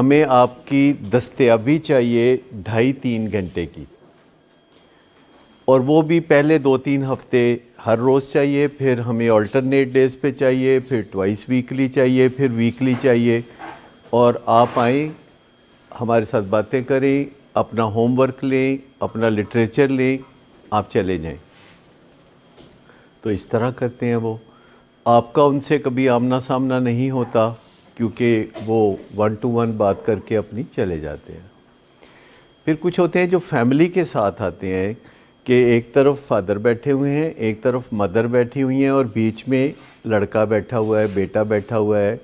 हमें आपकी दस्तयाबी चाहिए 2.5-3 घंटे की, और वो भी पहले 2-3 हफ्ते हर रोज़ चाहिए, फिर हमें अल्टरनेट डेज़ पे चाहिए, फिर ट्वाइस वीकली चाहिए, फिर वीकली चाहिए। और आप आएँ, हमारे साथ बातें करें, अपना होमवर्क लें, अपना लिटरेचर लें, आप चले जाएं। तो इस तरह करते हैं वो। आपका उनसे कभी आमना सामना नहीं होता, क्योंकि वो 1 to 1 बात करके अपनी चले जाते हैं। फिर कुछ होते हैं जो फैमिली के साथ आते हैं कि एक तरफ फादर बैठे हुए हैं, एक तरफ मदर बैठी हुई हैं, और बीच में लड़का बैठा हुआ है, बेटा बैठा हुआ है,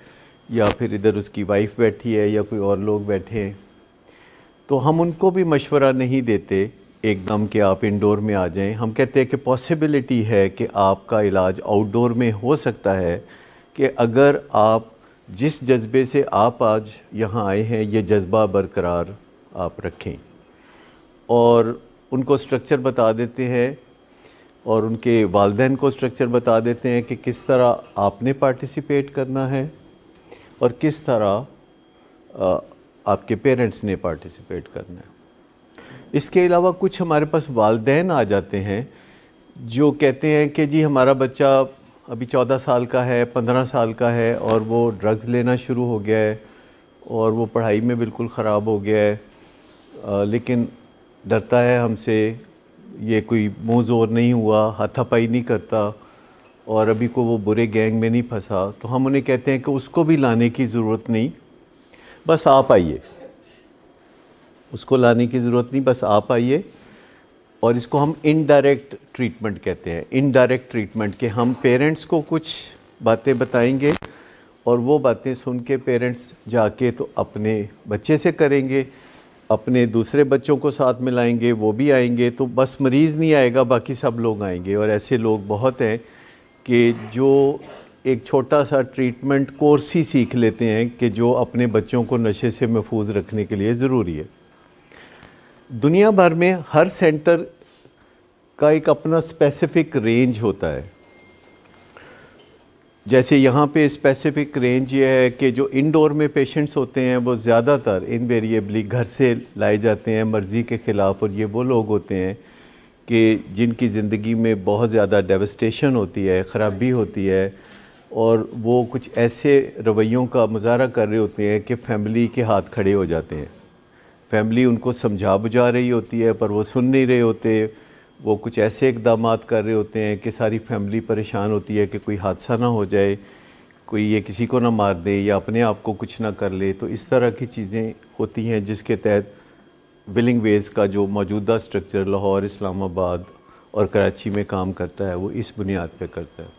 या फिर इधर उसकी वाइफ बैठी है, या कोई और लोग बैठे हैं। तो हम उनको भी मशवरा नहीं देते एकदम कि आप इंडोर में आ जाएं। हम कहते हैं कि पॉसिबिलिटी है कि आपका इलाज आउटडोर में हो सकता है, कि अगर आप जिस जज्बे से आप आज यहाँ आए हैं, ये जज्बा बरकरार आप रखें। और उनको स्ट्रक्चर बता देते हैं, और उनके वालिदैन को स्ट्रक्चर बता देते हैं कि किस तरह आपने पार्टिसिपेट करना है और किस तरह आपके पेरेंट्स ने पार्टिसिपेट करना है। इसके अलावा कुछ हमारे पास वालिदैन आ जाते हैं जो कहते हैं कि जी हमारा बच्चा अभी 14 साल का है, 15 साल का है, और वो ड्रग्स लेना शुरू हो गया है, और वो पढ़ाई में बिल्कुल ख़राब हो गया है, लेकिन डरता है हमसे, ये कोई मुँह ज़ोर नहीं हुआ, हाथापाई नहीं करता, और अभी को वो बुरे गैंग में नहीं फंसा। तो हम उन्हें कहते हैं कि उसको भी लाने की ज़रूरत नहीं, बस आप आइए। उसको लाने की ज़रूरत नहीं, बस आप आइए। और इसको हम इनडायरेक्ट ट्रीटमेंट कहते हैं। इनडायरेक्ट ट्रीटमेंट के हम पेरेंट्स को कुछ बातें बताएंगे, और वो बातें सुन के पेरेंट्स जाके तो अपने बच्चे से करेंगे, अपने दूसरे बच्चों को साथ मिलाएंगे, वो भी आएंगे। तो बस मरीज़ नहीं आएगा, बाकी सब लोग आएंगे। और ऐसे लोग बहुत हैं कि जो एक छोटा सा ट्रीटमेंट कोर्स ही सीख लेते हैं कि जो अपने बच्चों को नशे से महफूज रखने के लिए ज़रूरी है। दुनिया भर में हर सेंटर का एक अपना स्पेसिफ़िक रेंज होता है। जैसे यहाँ पे स्पेसिफ़िक रेंज ये है कि जो इंडोर में पेशेंट्स होते हैं वो ज़्यादातर इनवेरिएबली घर से लाए जाते हैं मर्ज़ी के ख़िलाफ़, और ये वो लोग होते हैं कि जिनकी ज़िंदगी में बहुत ज़्यादा डेवस्टेशन होती है, ख़राबी होती है, और वो कुछ ऐसे रवैयों का मुज़ाहरा कर रहे होते हैं कि फ़ैमिली के हाथ खड़े हो जाते हैं। फैमिली उनको समझा बुझा रही होती है, पर वो सुन नहीं रहे होते। वो कुछ ऐसे इक़दामात कर रहे होते हैं कि सारी फैमिली परेशान होती है कि कोई हादसा ना हो जाए, कोई ये किसी को ना मार दे, या अपने आप को कुछ ना कर ले। तो इस तरह की चीज़ें होती हैं, जिसके तहत विलिंग वेज़ का जो मौजूदा स्ट्रक्चर लाहौर, इस्लामाबाद और कराची में काम करता है, वो इस बुनियाद पे करता है।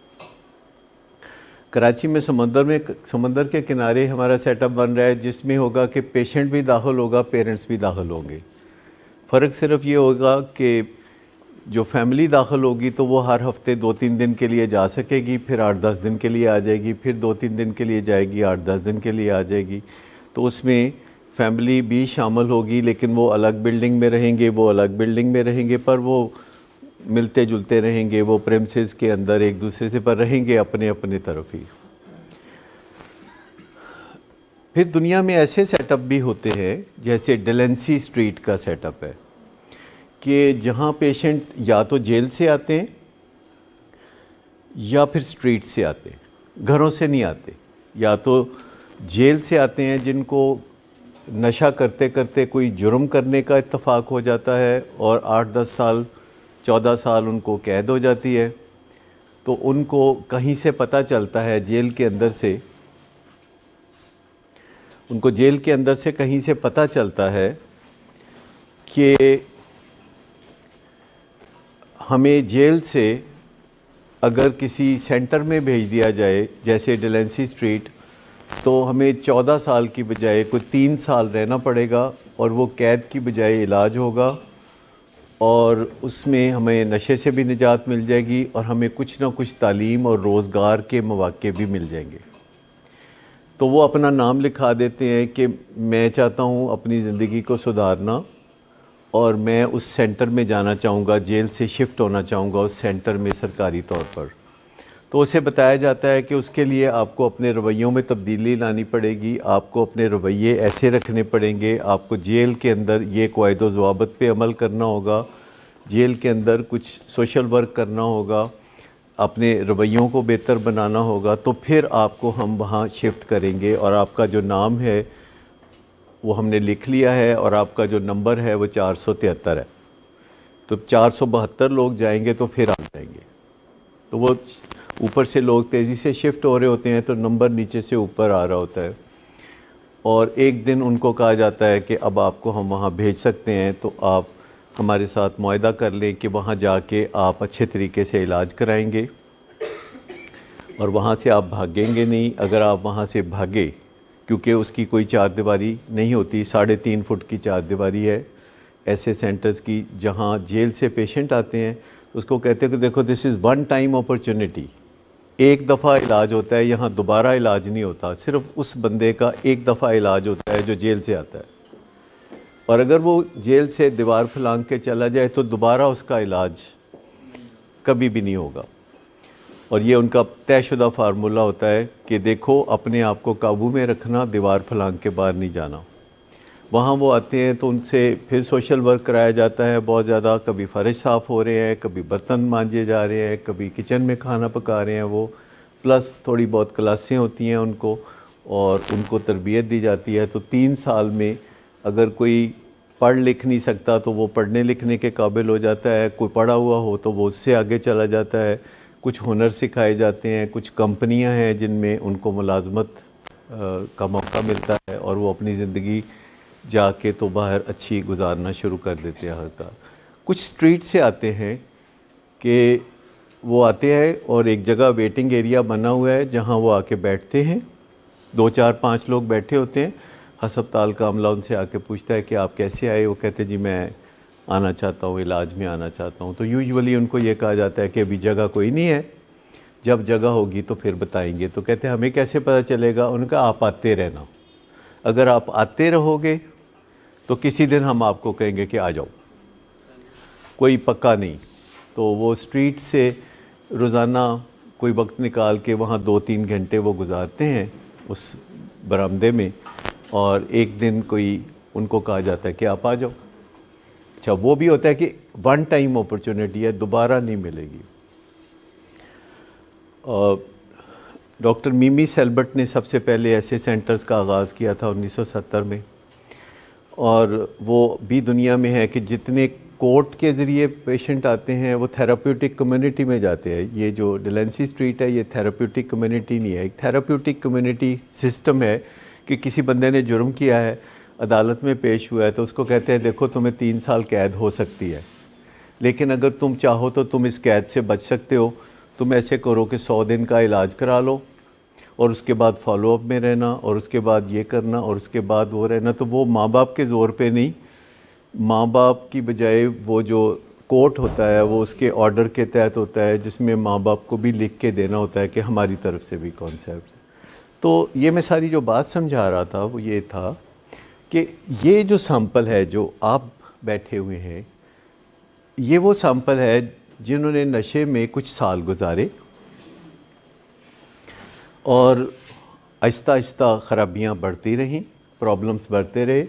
कराची में समंदर के किनारे हमारा सेटअप बन रहा है, जिसमें होगा कि पेशेंट भी दाखिल होगा, पेरेंट्स भी दाखिल होंगे। फ़र्क सिर्फ ये होगा कि जो फैमिली दाखिल होगी तो वो हर हफ्ते 2-3 दिन के लिए जा सकेगी, फिर 8-10 दिन के लिए आ जाएगी, फिर 2-3 दिन के लिए जाएगी, 8-10 दिन के लिए आ जाएगी। तो उसमें फैमिली भी शामिल होगी, लेकिन वो अलग बिल्डिंग में रहेंगे, वो अलग बिल्डिंग में रहेंगे, पर वो मिलते जुलते रहेंगे, वो प्रेमिसेस के अंदर एक दूसरे से पर रहेंगे अपने अपने तरफ ही। फिर दुनिया में ऐसे सेटअप भी होते हैं, जैसे डेलेंसी स्ट्रीट का सेटअप है, कि जहाँ पेशेंट या तो जेल से आते हैं या फिर स्ट्रीट से आते हैं, घरों से नहीं आते। या तो जेल से आते हैं जिनको नशा करते करते कोई जुर्म करने का इत्तफाक हो जाता है, और 8-10 साल 14 साल उनको कैद हो जाती है। तो उनको कहीं से पता चलता है, जेल के अंदर से, उनको जेल के अंदर से कहीं से पता चलता है कि हमें जेल से अगर किसी सेंटर में भेज दिया जाए, जैसे डेलेंसी स्ट्रीट, तो हमें 14 साल की बजाय कोई 3 साल रहना पड़ेगा, और वो कैद की बजाय इलाज होगा, और उसमें हमें नशे से भी निजात मिल जाएगी, और हमें कुछ ना कुछ तालीम और रोज़गार के मौके भी मिल जाएंगे। तो वो अपना नाम लिखा देते हैं कि मैं चाहता हूँ अपनी ज़िंदगी को सुधारना, और मैं उस सेंटर में जाना चाहूँगा, जेल से शिफ्ट होना चाहूँगा उस सेंटर में सरकारी तौर पर। तो उसे बताया जाता है कि उसके लिए आपको अपने रवैयों में तब्दीली लानी पड़ेगी, आपको अपने रवैये ऐसे रखने पड़ेंगे, आपको जेल के अंदर ये क़वाइद व ज़वाबित पे अमल करना होगा, जेल के अंदर कुछ सोशल वर्क करना होगा, अपने रवैयों को बेहतर बनाना होगा, तो फिर आपको हम वहाँ शिफ्ट करेंगे और आपका जो नाम है वो हमने लिख लिया है और आपका जो नंबर है वो 473 है। तो 472 लोग जाएंगे तो फिर आ जाएंगे। तो वो ऊपर से लोग तेज़ी से शिफ्ट हो रहे होते हैं तो नंबर नीचे से ऊपर आ रहा होता है और एक दिन उनको कहा जाता है कि अब आपको हम वहाँ भेज सकते हैं, तो आप हमारे साथ मुआहदा कर लें कि वहाँ जाके आप अच्छे तरीके से इलाज कराएंगे और वहाँ से आप भागेंगे नहीं। अगर आप वहाँ से भागे, क्योंकि उसकी कोई चार दीवारी नहीं होती, 3.5 फुट की चार दीवारी है ऐसे सेंटर्स की जहाँ जेल से पेशेंट आते हैं, उसको कहते हैं कि देखो this is one time opportunity, एक दफ़ा इलाज होता है, यहाँ दोबारा इलाज नहीं होता, सिर्फ उस बंदे का एक दफ़ा इलाज होता है जो जेल से आता है। और अगर वो जेल से दीवार फलांग के चला जाए तो दोबारा उसका इलाज कभी भी नहीं होगा। और ये उनका तयशुदा फार्मूला होता है कि देखो अपने आप को काबू में रखना, दीवार फलांग के बाहर नहीं जाना। वहाँ वो आते हैं तो उनसे फिर सोशल वर्क कराया जाता है बहुत ज़्यादा, कभी फ़र्श साफ़ हो रहे हैं, कभी बर्तन मांजे जा रहे हैं, कभी किचन में खाना पका रहे हैं वो, प्लस थोड़ी बहुत क्लासें होती हैं उनको और उनको तरबियत दी जाती है। तो 3 साल में अगर कोई पढ़ लिख नहीं सकता तो वो पढ़ने लिखने के काबिल हो जाता है, कोई पढ़ा हुआ हो तो वो उससे आगे चला जाता है, कुछ हुनर सिखाए जाते हैं, कुछ कंपनियां हैं जिनमें उनको मुलाजमत का मौका मिलता है और वो अपनी ज़िंदगी जाके तो बाहर अच्छी गुजारना शुरू कर देते हैं हर का। कुछ स्ट्रीट से आते हैं कि वो आते हैं और एक जगह वेटिंग एरिया बना हुआ है जहां वो आके बैठते हैं, 2 4 5 लोग बैठे होते हैं। हस्पताल का अमला उनसे आके पूछता है कि आप कैसे आए, वो कहते हैं जी मैं आना चाहता हूँ, इलाज में आना चाहता हूँ। तो यूजुअली उनको ये कहा जाता है कि अभी जगह कोई नहीं है, जब जगह होगी तो फिर बताएंगे। तो कहते हैं हमें कैसे पता चलेगा? उनका आप आते रहना, अगर आप आते रहोगे तो किसी दिन हम आपको कहेंगे कि आ जाओ, कोई पक्का नहीं। तो वो स्ट्रीट से रोज़ाना कोई वक्त निकाल के वहाँ 2-3 घंटे वो गुजारते हैं उस बरामदे में और एक दिन कोई उनको कहा जाता है कि आप आ जाओ। अच्छा, वो भी होता है कि वन टाइम अपॉर्चुनिटी है, दोबारा नहीं मिलेगी। डॉक्टर मिमी सेल्बर्ट ने सबसे पहले ऐसे सेंटर्स का आगाज़ किया था 1970 में और वो भी दुनिया में है कि जितने कोर्ट के ज़रिए पेशेंट आते हैं वो थेराप्यूटिक कम्युनिटी में जाते हैं। ये जो डिलेंसी स्ट्रीट है ये थेराप्यूटिक कम्युनिटी नहीं है, एक थेराप्यूटिक कम्युनिटी सिस्टम है कि किसी बंदे ने जुर्म किया है, अदालत में पेश हुआ है तो उसको कहते हैं देखो तुम्हें 3 साल कैद हो सकती है, लेकिन अगर तुम चाहो तो तुम इस कैद से बच सकते हो। तुम ऐसे करो कि 100 दिन का इलाज करा लो और उसके बाद फॉलोअप में रहना और उसके बाद ये करना और उसके बाद वो रहना। तो वो माँ बाप के ज़ोर पे नहीं, माँ बाप की बजाय वो जो कोर्ट होता है वो उसके ऑर्डर के तहत होता है, जिसमें माँ बाप को भी लिख के देना होता है कि हमारी तरफ से भी कॉन्सेप्ट। तो ये मैं सारी जो बात समझा रहा था वो ये था कि ये जो सैंपल है जो आप बैठे हुए हैं, ये वो सैंपल है जिन्होंने नशे में कुछ साल गुजारे और आहिस्ता आहिस्ता ख़राबियाँ बढ़ती रहीं, प्रॉब्लम्स बढ़ते रहे,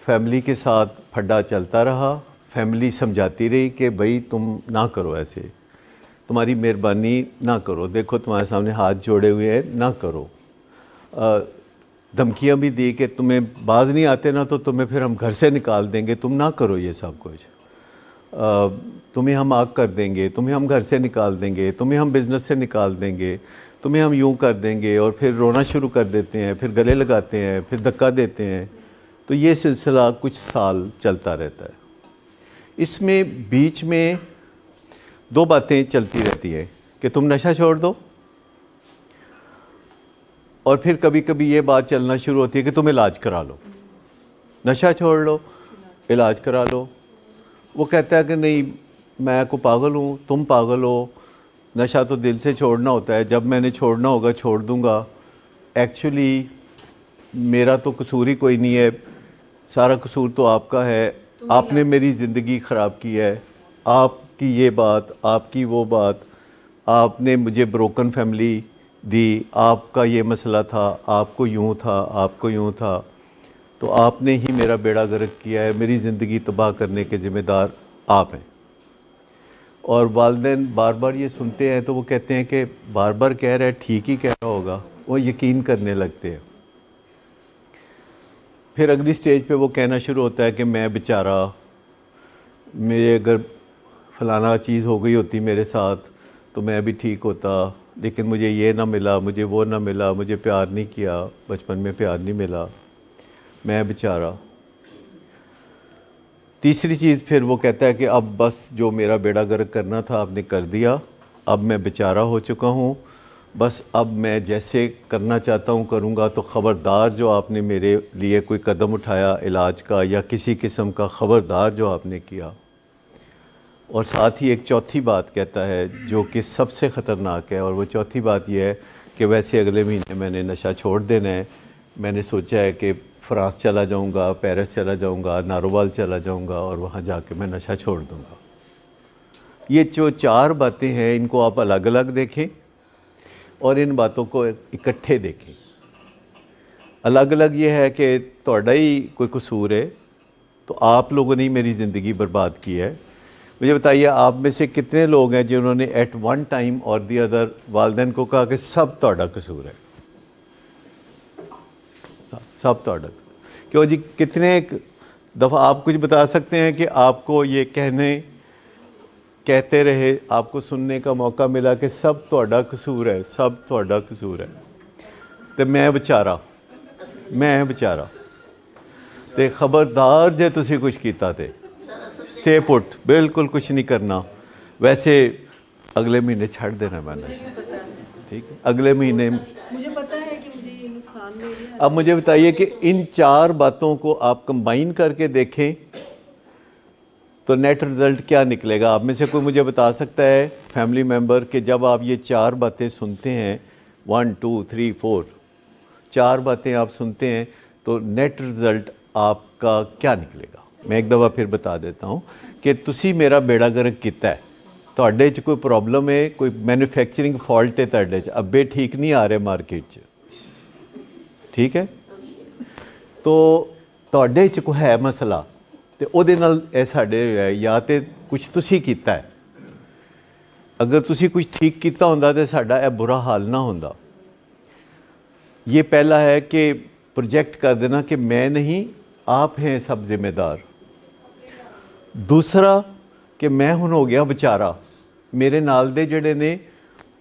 फैमिली के साथ फड्डा चलता रहा, फैमिली समझाती रही कि भाई तुम ना करो ऐसे, तुम्हारी मेहरबानी ना करो, देखो तुम्हारे सामने हाथ जोड़े हुए हैं, ना करो। धमकियाँ भी दी कि तुम्हें बाज नहीं आते ना तो तुम्हें फिर हम घर से निकाल देंगे, तुम ना करो ये सब कुछ, तुम्हें हम आग कर देंगे, तुम्हें हम घर से निकाल देंगे, तुम्हें हम बिज़नेस से निकाल देंगे, तुम्हें हम यूं कर देंगे, और फिर रोना शुरू कर देते हैं, फिर गले लगाते हैं, फिर धक्का देते हैं। तो ये सिलसिला कुछ साल चलता रहता है। इसमें बीच में 2 बातें चलती रहती हैं कि तुम नशा छोड़ दो, और फिर कभी कभी ये बात चलना शुरू होती है कि तुम इलाज करा लो, नशा छोड़ लो, इलाज करा लो। वो कहता है कि नहीं मैं को पागल हूँ, तुम पागल हो, नशा तो दिल से छोड़ना होता है, जब मैंने छोड़ना होगा छोड़ दूँगा। एक्चुअली मेरा तो कसूर ही कोई नहीं है, सारा कसूर तो आपका है, आपने मेरी ज़िंदगी ख़राब की है, आपकी ये बात, आपकी वो बात, आपने मुझे ब्रोकन फैमिली दी, आपका ये मसला था, आपको यूँ था, आपको यूँ था, तो आपने ही मेरा बेड़ा गर्क किया है, मेरी ज़िंदगी तबाह करने के ज़िम्मेदार आप हैं। और वालिदैन बार बार ये सुनते हैं तो वो कहते हैं कि बार बार कह रहा है, ठीक ही कह रहा होगा, वो यकीन करने लगते हैं। फिर अगली स्टेज पे वो कहना शुरू होता है कि मैं बेचारा, मेरे अगर फलाना चीज़ हो गई होती मेरे साथ तो मैं भी ठीक होता, लेकिन मुझे ये ना मिला, मुझे वो ना मिला, मुझे प्यार नहीं किया, बचपन में प्यार नहीं मिला, मैं बेचारा। तीसरी चीज़ फिर वो कहता है कि अब बस जो मेरा बेड़ा गर्क करना था आपने कर दिया, अब मैं बेचारा हो चुका हूँ, बस अब मैं जैसे करना चाहता हूँ करूँगा, तो ख़बरदार जो आपने मेरे लिए कोई कदम उठाया इलाज का या किसी किस्म का, ख़बरदार जो आपने किया। और साथ ही एक चौथी बात कहता है जो कि सबसे ख़तरनाक है, और वो चौथी बात यह है कि वैसे अगले महीने मैंने नशा छोड़ देना है, मैंने सोचा है कि फ्रांस चला जाऊंगा, पेरिस चला जाऊंगा, नारोवाल चला जाऊंगा और वहाँ जाके मैं नशा छोड़ दूंगा। ये जो 4 बातें हैं इनको आप अलग अलग देखें और इन बातों को इकट्ठे देखें। अलग अलग ये है कि थोड़ा ही कोई कसूर है, तो आप लोगों ने मेरी ज़िंदगी बर्बाद की है। मुझे बताइए, आप में से कितने लोग हैं जिन्होंने एट वन टाइम और दी अदर वालिदैन को कहा कि सब थोड़ा कसूर है, सब थोड़ा। क्यों जी, कितने दफ़ा आप कुछ बता सकते हैं कि आपको ये कहते रहे, आपको सुनने का मौका मिला कि सब थोड़ा कसूर है, सब थोड़ा कसूर है, तो मैं बेचारा ते खबरदार जे तुसी कुछ कीता ते स्टे पुट, बिल्कुल कुछ नहीं करना, वैसे अगले महीने छड़ देना मैंने, ठीक है, अगले महीने। मुझे पता है कि मुझे ये नुकसान मेरी है। अब मुझे बताइए कि इन 4 बातों को आप कंबाइन करके देखें तो नेट रिज़ल्ट क्या निकलेगा। आप में से कोई मुझे बता सकता है फैमिली मेम्बर कि जब आप ये 4 बातें सुनते हैं, 1 2 3 4 4 बातें आप सुनते हैं तो नेट रिज़ल्ट आपका क्या निकलेगा। मैं एक दफ़ा फिर बता देता हूँ कि तुसी मेरा बेड़ा गर्क किया है, तुहाडे च कोई प्रॉब्लम है, कोई मैन्युफैक्चरिंग फॉल्ट है तुहाडे च, अब्बे ठीक नहीं आ रहे मार्केट च, ठीक है, तो तुहाडे च कोई है मसला, तो ਉਹਦੇ ਨਾਲ ਇਹ ਸਾਡੇ या तो कुछ तुसी कीता है, अगर तुसी कुछ ठीक किया होंदा तो साडा यह बुरा हाल ना होंदा। ये पहला है कि प्रोजेक्ट कर देना कि मैं नहीं, आप हैं सब जिम्मेदार। दूसरा कि मैं हुण हो गया बेचारा, मेरे नाल दे जिहड़े ने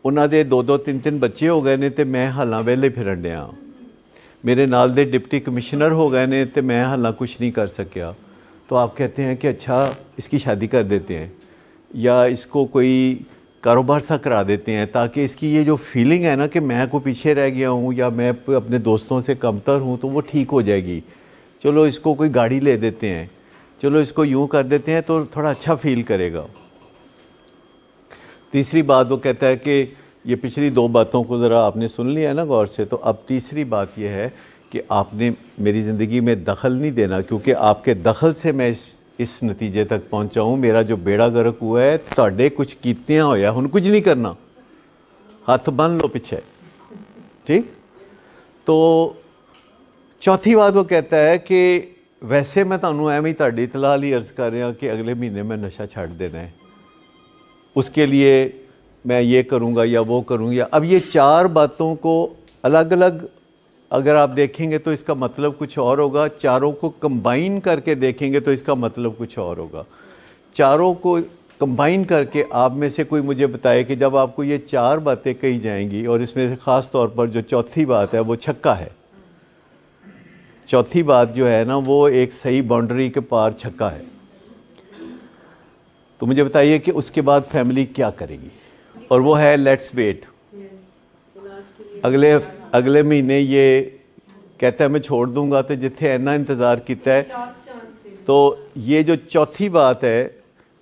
उन्हां दे 2-2 3-3 बच्चे हो गए ने ते मैं हालां वेले फिरन डिया, मेरे नाल दे डिप्टी कमिश्नर हो गए ने ते मैं हालां कुछ नहीं कर सकिया। तो आप कहते हैं कि अच्छा इसकी शादी कर देते हैं या इसको कोई कारोबार सा करा देते हैं ताकि इसकी ये जो फीलिंग है ना कि मैं को पीछे रह गया हूँ या मैं अपने दोस्तों से कमतर हूँ तो वो ठीक हो जाएगी। चलो इसको कोई गाड़ी ले देते हैं, चलो इसको यूँ कर देते हैं तो थोड़ा अच्छा फील करेगा। तीसरी बात वो कहता है कि ये पिछली 2 बातों को ज़रा आपने सुन लिया है ना गौर से, तो अब तीसरी बात ये है कि आपने मेरी ज़िंदगी में दखल नहीं देना, क्योंकि आपके दखल से मैं इस नतीजे तक पहुंचा हूँ। मेरा जो बेड़ा गर्क हुआ है तुहाडे कुछ कीतियां होया, हुण कुछ नहीं करना, हाथ बन लो पीछे, ठीक। तो चौथी बात वो कहता है कि वैसे मैं तुहानूं एवें ही तुहाडी इतलाह लई अर्ज़ कर रहा कि अगले महीने मैं नशा छड्ड देना है, उसके लिए मैं ये करूँगा या वो करूँगा। अब ये 4 बातों को अलग अलग अगर आप देखेंगे तो इसका मतलब कुछ और होगा, चारों को कंबाइन करके देखेंगे तो इसका मतलब कुछ और होगा। चारों को कंबाइन करके आप में से कोई मुझे बताए कि जब आपको ये 4 बातें कही जाएंगी, और इसमें से ख़ास तौर पर जो चौथी बात है वो छक्का है। चौथी बात जो है ना वो एक सही बाउंड्री के पार छक्का है। तो मुझे बताइए कि उसके बाद फैमिली क्या करेगी, और वो है लेट्स वेट। अगले महीने ये कहता है मैं छोड़ दूंगा, तो जिथे इन्ना इंतज़ार किया है, तो ये जो चौथी बात है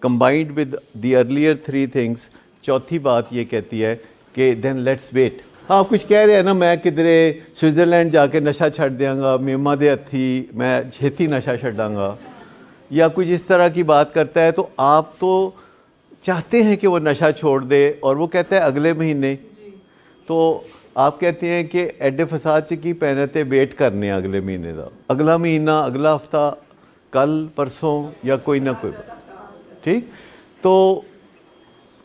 combined with the earlier 3 things, चौथी बात ये कहती है कि देन लेट्स वेट। हाँ, कुछ कह रहे हैं ना मैं किधरे स्विट्ज़रलैंड जाके नशा छड़ देंगा, मेमा दे हथी मैं छेती नशा छड़ांगा, या कुछ इस तरह की बात करता है, तो आप तो चाहते हैं कि वो नशा छोड़ दे और वो कहता है अगले महीने, तो आप कहते हैं कि एडे फसाद च की पैने ते वेट करने अगले महीने का, अगला महीना, अगला हफ्ता, कल परसों या कोई ना कोई। ठीक, तो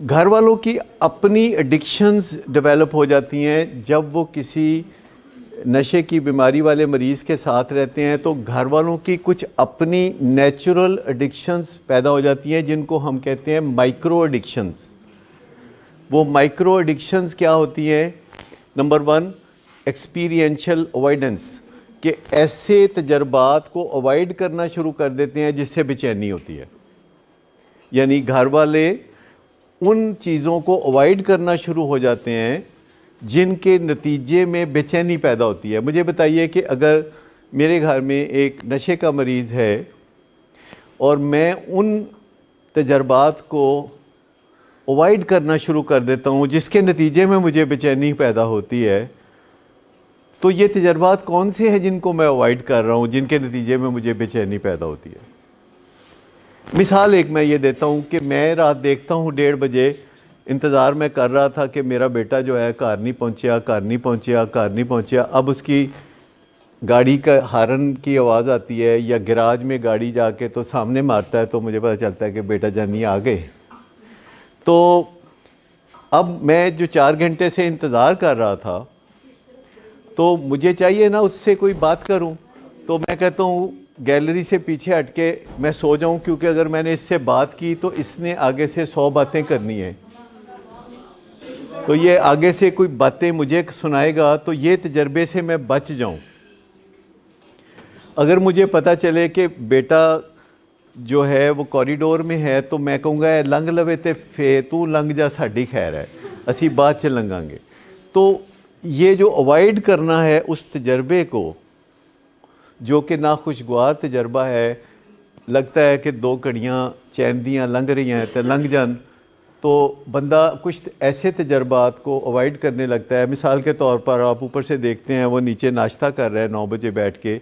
घर वालों की अपनी एडिक्शंस डेवलप हो जाती हैं। जब वो किसी नशे की बीमारी वाले मरीज़ के साथ रहते हैं तो घर वालों की कुछ अपनी नेचुरल एडिक्शंस पैदा हो जाती हैं, जिनको हम कहते हैं माइक्रो एडिक्शंस। वो माइक्रो एडिक्शंस क्या होती हैं? नंबर 1, एक्सपीरियंशियल अवॉइडेंस, कि ऐसे तजर्बात को अवॉइड करना शुरू कर देते हैं जिससे बेचैनी होती है। यानी घर वाले उन चीज़ों को अवॉइड करना शुरू हो जाते हैं जिनके नतीजे में बेचैनी पैदा होती है। मुझे बताइए कि अगर मेरे घर में एक नशे का मरीज़ है और मैं उन तजर्बात को अवॉइड करना शुरू कर देता हूँ जिसके नतीजे में मुझे बेचैनी पैदा होती है, तो ये तजर्बात कौन से हैं जिनको मैं अवॉइड कर रहा हूँ, जिनके नतीजे में मुझे बेचैनी पैदा होती है? मिसाल एक मैं ये देता हूँ कि मैं रात देखता हूँ 1:30 बजे, इंतज़ार मैं कर रहा था कि मेरा बेटा जो है घर नहीं पहुँचा, घर नहीं पहुँचा, घर नहीं पहुँचा। अब उसकी गाड़ी का हारन की आवाज़ आती है या गैराज में गाड़ी जाके तो सामने मारता है, तो मुझे पता चलता है कि बेटा जानी आ गए। तो अब मैं जो 4 घंटे से इंतज़ार कर रहा था, तो मुझे चाहिए ना उससे कोई बात करूं, तो मैं कहता हूं गैलरी से पीछे हट के मैं सो जाऊं, क्योंकि अगर मैंने इससे बात की तो इसने आगे से 100 बातें करनी है, तो ये आगे से कोई बातें मुझे सुनाएगा, तो ये तजर्बे से मैं बच जाऊं। अगर मुझे पता चले कि बेटा जो है वो कॉरिडोर में है, तो मैं कहूँगा लंघ लवे ते फे तू लंघ जा, साड़ी खैर है, असी बाद च लंघांगे। तो ये जो अवॉइड करना है उस तजर्बे को, जो कि नाखुशगवार तजर्बा है, लगता है कि 2 घड़ियाँ चैन दियाँ लंघ रही हैं तो लंघ जान, तो बंदा कुछ ऐसे तजर्बात को अवॉइड करने लगता है। मिसाल के तौर पर आप ऊपर से देखते हैं वो नीचे नाश्ता कर रहा है 9 बजे बैठ के,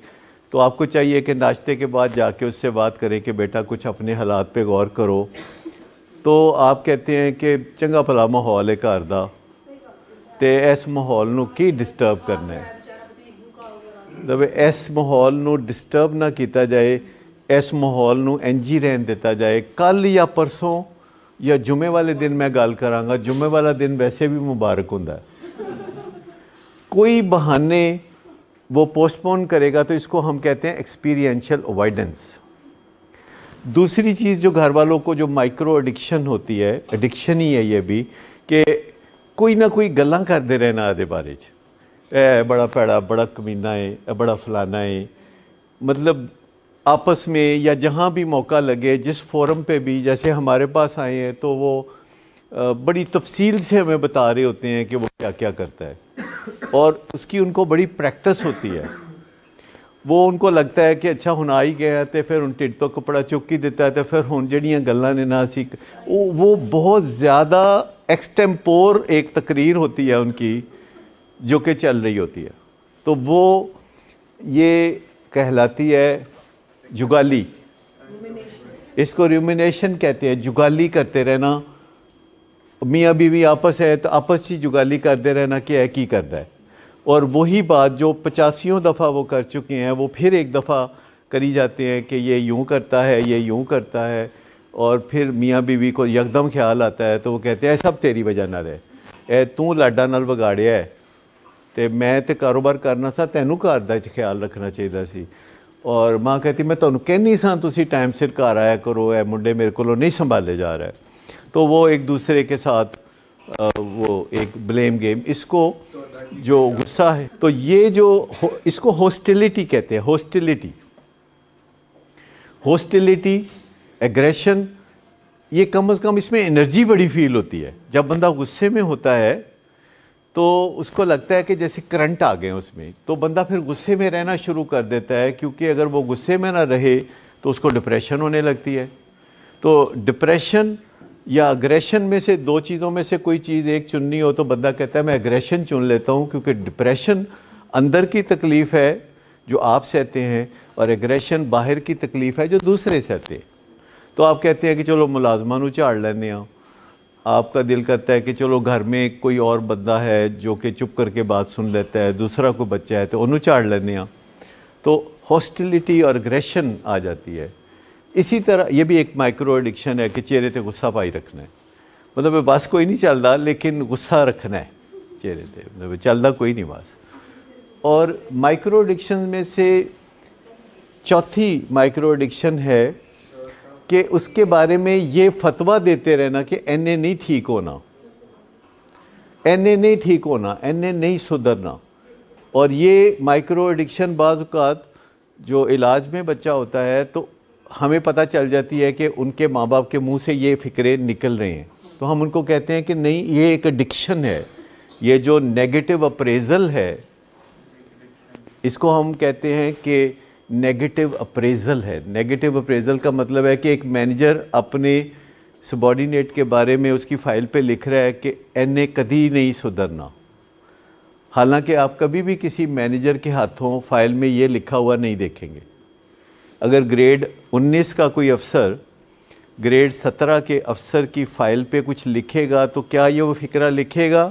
तो आपको चाहिए कि नाश्ते के बाद जाके उससे बात करें कि बेटा कुछ अपने हालात पे गौर करो। तो आप कहते हैं कि चंगा भला माहौल है घर दा, ते इस माहौल नूं की डिस्टर्ब करना है। जब इस माहौल नूं डिस्टर्ब ना किया जाए, इस माहौल नूं इंज ही रहन दिता जाए। कल या परसों या जुमे वाले दिन मैं गल करांगा, जुमे वाला दिन वैसे भी मुबारक हुंदा है। कोई बहाने वो पोस्टपोन करेगा, तो इसको हम कहते हैं एक्सपीरियंशियल अवॉइडेंस। दूसरी चीज़ जो घर वालों को जो माइक्रो एडिक्शन होती है, एडिक्शन ही है ये भी, कि कोई ना कोई गल्लां करते रहना आदे बारे च, ए बड़ा भैड़ा, बड़ा कमीना है, बड़ा फलाना है। मतलब आपस में या जहाँ भी मौका लगे, जिस फोरम पे भी, जैसे हमारे पास आए हैं तो वो बड़ी तफसील से हमें बता रहे होते हैं कि वो क्या क्या करता है, और उसकी उनको बड़ी प्रैक्टिस होती है। वो उनको लगता है कि अच्छा हुण आ ही गया, तो फिर हुण ढिड तो कपड़ा चुक ही दिता है, तो फिर हुण जड़ियाँ गल्लां ने ना असी, वो बहुत ज़्यादा एक्सटेम्पोर एक तकरीर होती है उनकी जो कि चल रही होती है। तो वो ये कहलाती है जुगाली, इसको रूमिनेशन कहते हैं। जुगाली करते रहना, मियाँ बीवी आपस है तो आपस ही जुगाली करते रहना कि है की करता है, और वही बात जो 85 दफ़ा वो कर चुके हैं वो फिर एक दफ़ा करी जाते हैं कि ये यूँ करता है, ये यूँ करता है, और फिर मियाँ बीवी को यकदम ख्याल आता है तो वो कहते हैं सब तेरी वजह नाल है, ए तू लाडा नाल बिगाड़िया है, तो मैं तो कारोबार करना सा, तैनू घर दा ख्याल रखना चाहिए सी। और माँ कहती मैं तुहानू कहनी सा तुसी टाइम सिर घर आया करो, ए मुंडे मेरे को नहीं संभाले जा रहा है। तो वो एक दूसरे के साथ वो एक ब्लेम गेम, इसको जो गुस्सा है, तो ये जो इसको हॉस्टिलिटी कहते हैं। हॉस्टिलिटी, एग्रेशन, ये कम से कम इसमें एनर्जी बड़ी फील होती है। जब बंदा गुस्से में होता है तो उसको लगता है कि जैसे करंट आ गए उसमें, तो बंदा फिर गुस्से में रहना शुरू कर देता है, क्योंकि अगर वो गुस्से में ना रहे तो उसको डिप्रेशन होने लगती है। तो डिप्रेशन या अग्रेशन में से 2 चीज़ों में से कोई चीज़ एक चुननी हो तो बंदा कहता है मैं अग्रेशन चुन लेता हूँ, क्योंकि डिप्रेशन अंदर की तकलीफ़ है जो आप सहते हैं, और एग्रेशन बाहर की तकलीफ़ है जो दूसरे सहते हैं। तो आप कहते हैं कि चलो मुलाजमान झाड़ लेने, आपका दिल करता है कि चलो घर में कोई और बंदा है जो कि चुप करके बात सुन लेता है, दूसरा कोई बच्चा है तो उन्होंने झाड़ लेने आ, तो हॉस्टिलिटी और अग्रेशन आ जाती है। इसी तरह ये भी एक माइक्रो एडिक्शन है कि चेहरे पे गुस्सा पाई रखना है, मतलब बस कोई नहीं चलता लेकिन गुस्सा रखना है चेहरे पे, मतलब चलता कोई नहीं बस। और माइक्रो एडिक्शन में से चौथी माइक्रो एडिक्शन है कि उसके बारे में ये फतवा देते रहना कि एने नहीं ठीक होना, एने नहीं ठीक होना, एने नहीं सुधरना। और ये माइक्रो एडिक्शन बाज़ औक़ात जो इलाज में बच्चा होता है तो हमें पता चल जाती है कि उनके माँ बाप के मुंह से ये फ़िक्रे निकल रहे हैं, तो हम उनको कहते हैं कि नहीं ये एक एडिक्शन है, ये जो नेगेटिव अप्रेज़ल है इसको हम कहते हैं कि नेगेटिव अप्रेज़ल है। नेगेटिव अप्रेज़ल का मतलब है कि एक मैनेजर अपने सबॉर्डिनेट के बारे में उसकी फ़ाइल पे लिख रहा है कि एने कभी नहीं सुधरना, हालांकि आप कभी भी किसी मैनेजर के हाथों फ़ाइल में ये लिखा हुआ नहीं देखेंगे। अगर ग्रेड 19 का कोई अफसर ग्रेड 17 के अफसर की फ़ाइल पे कुछ लिखेगा तो क्या ये वो फ़िक्रा लिखेगा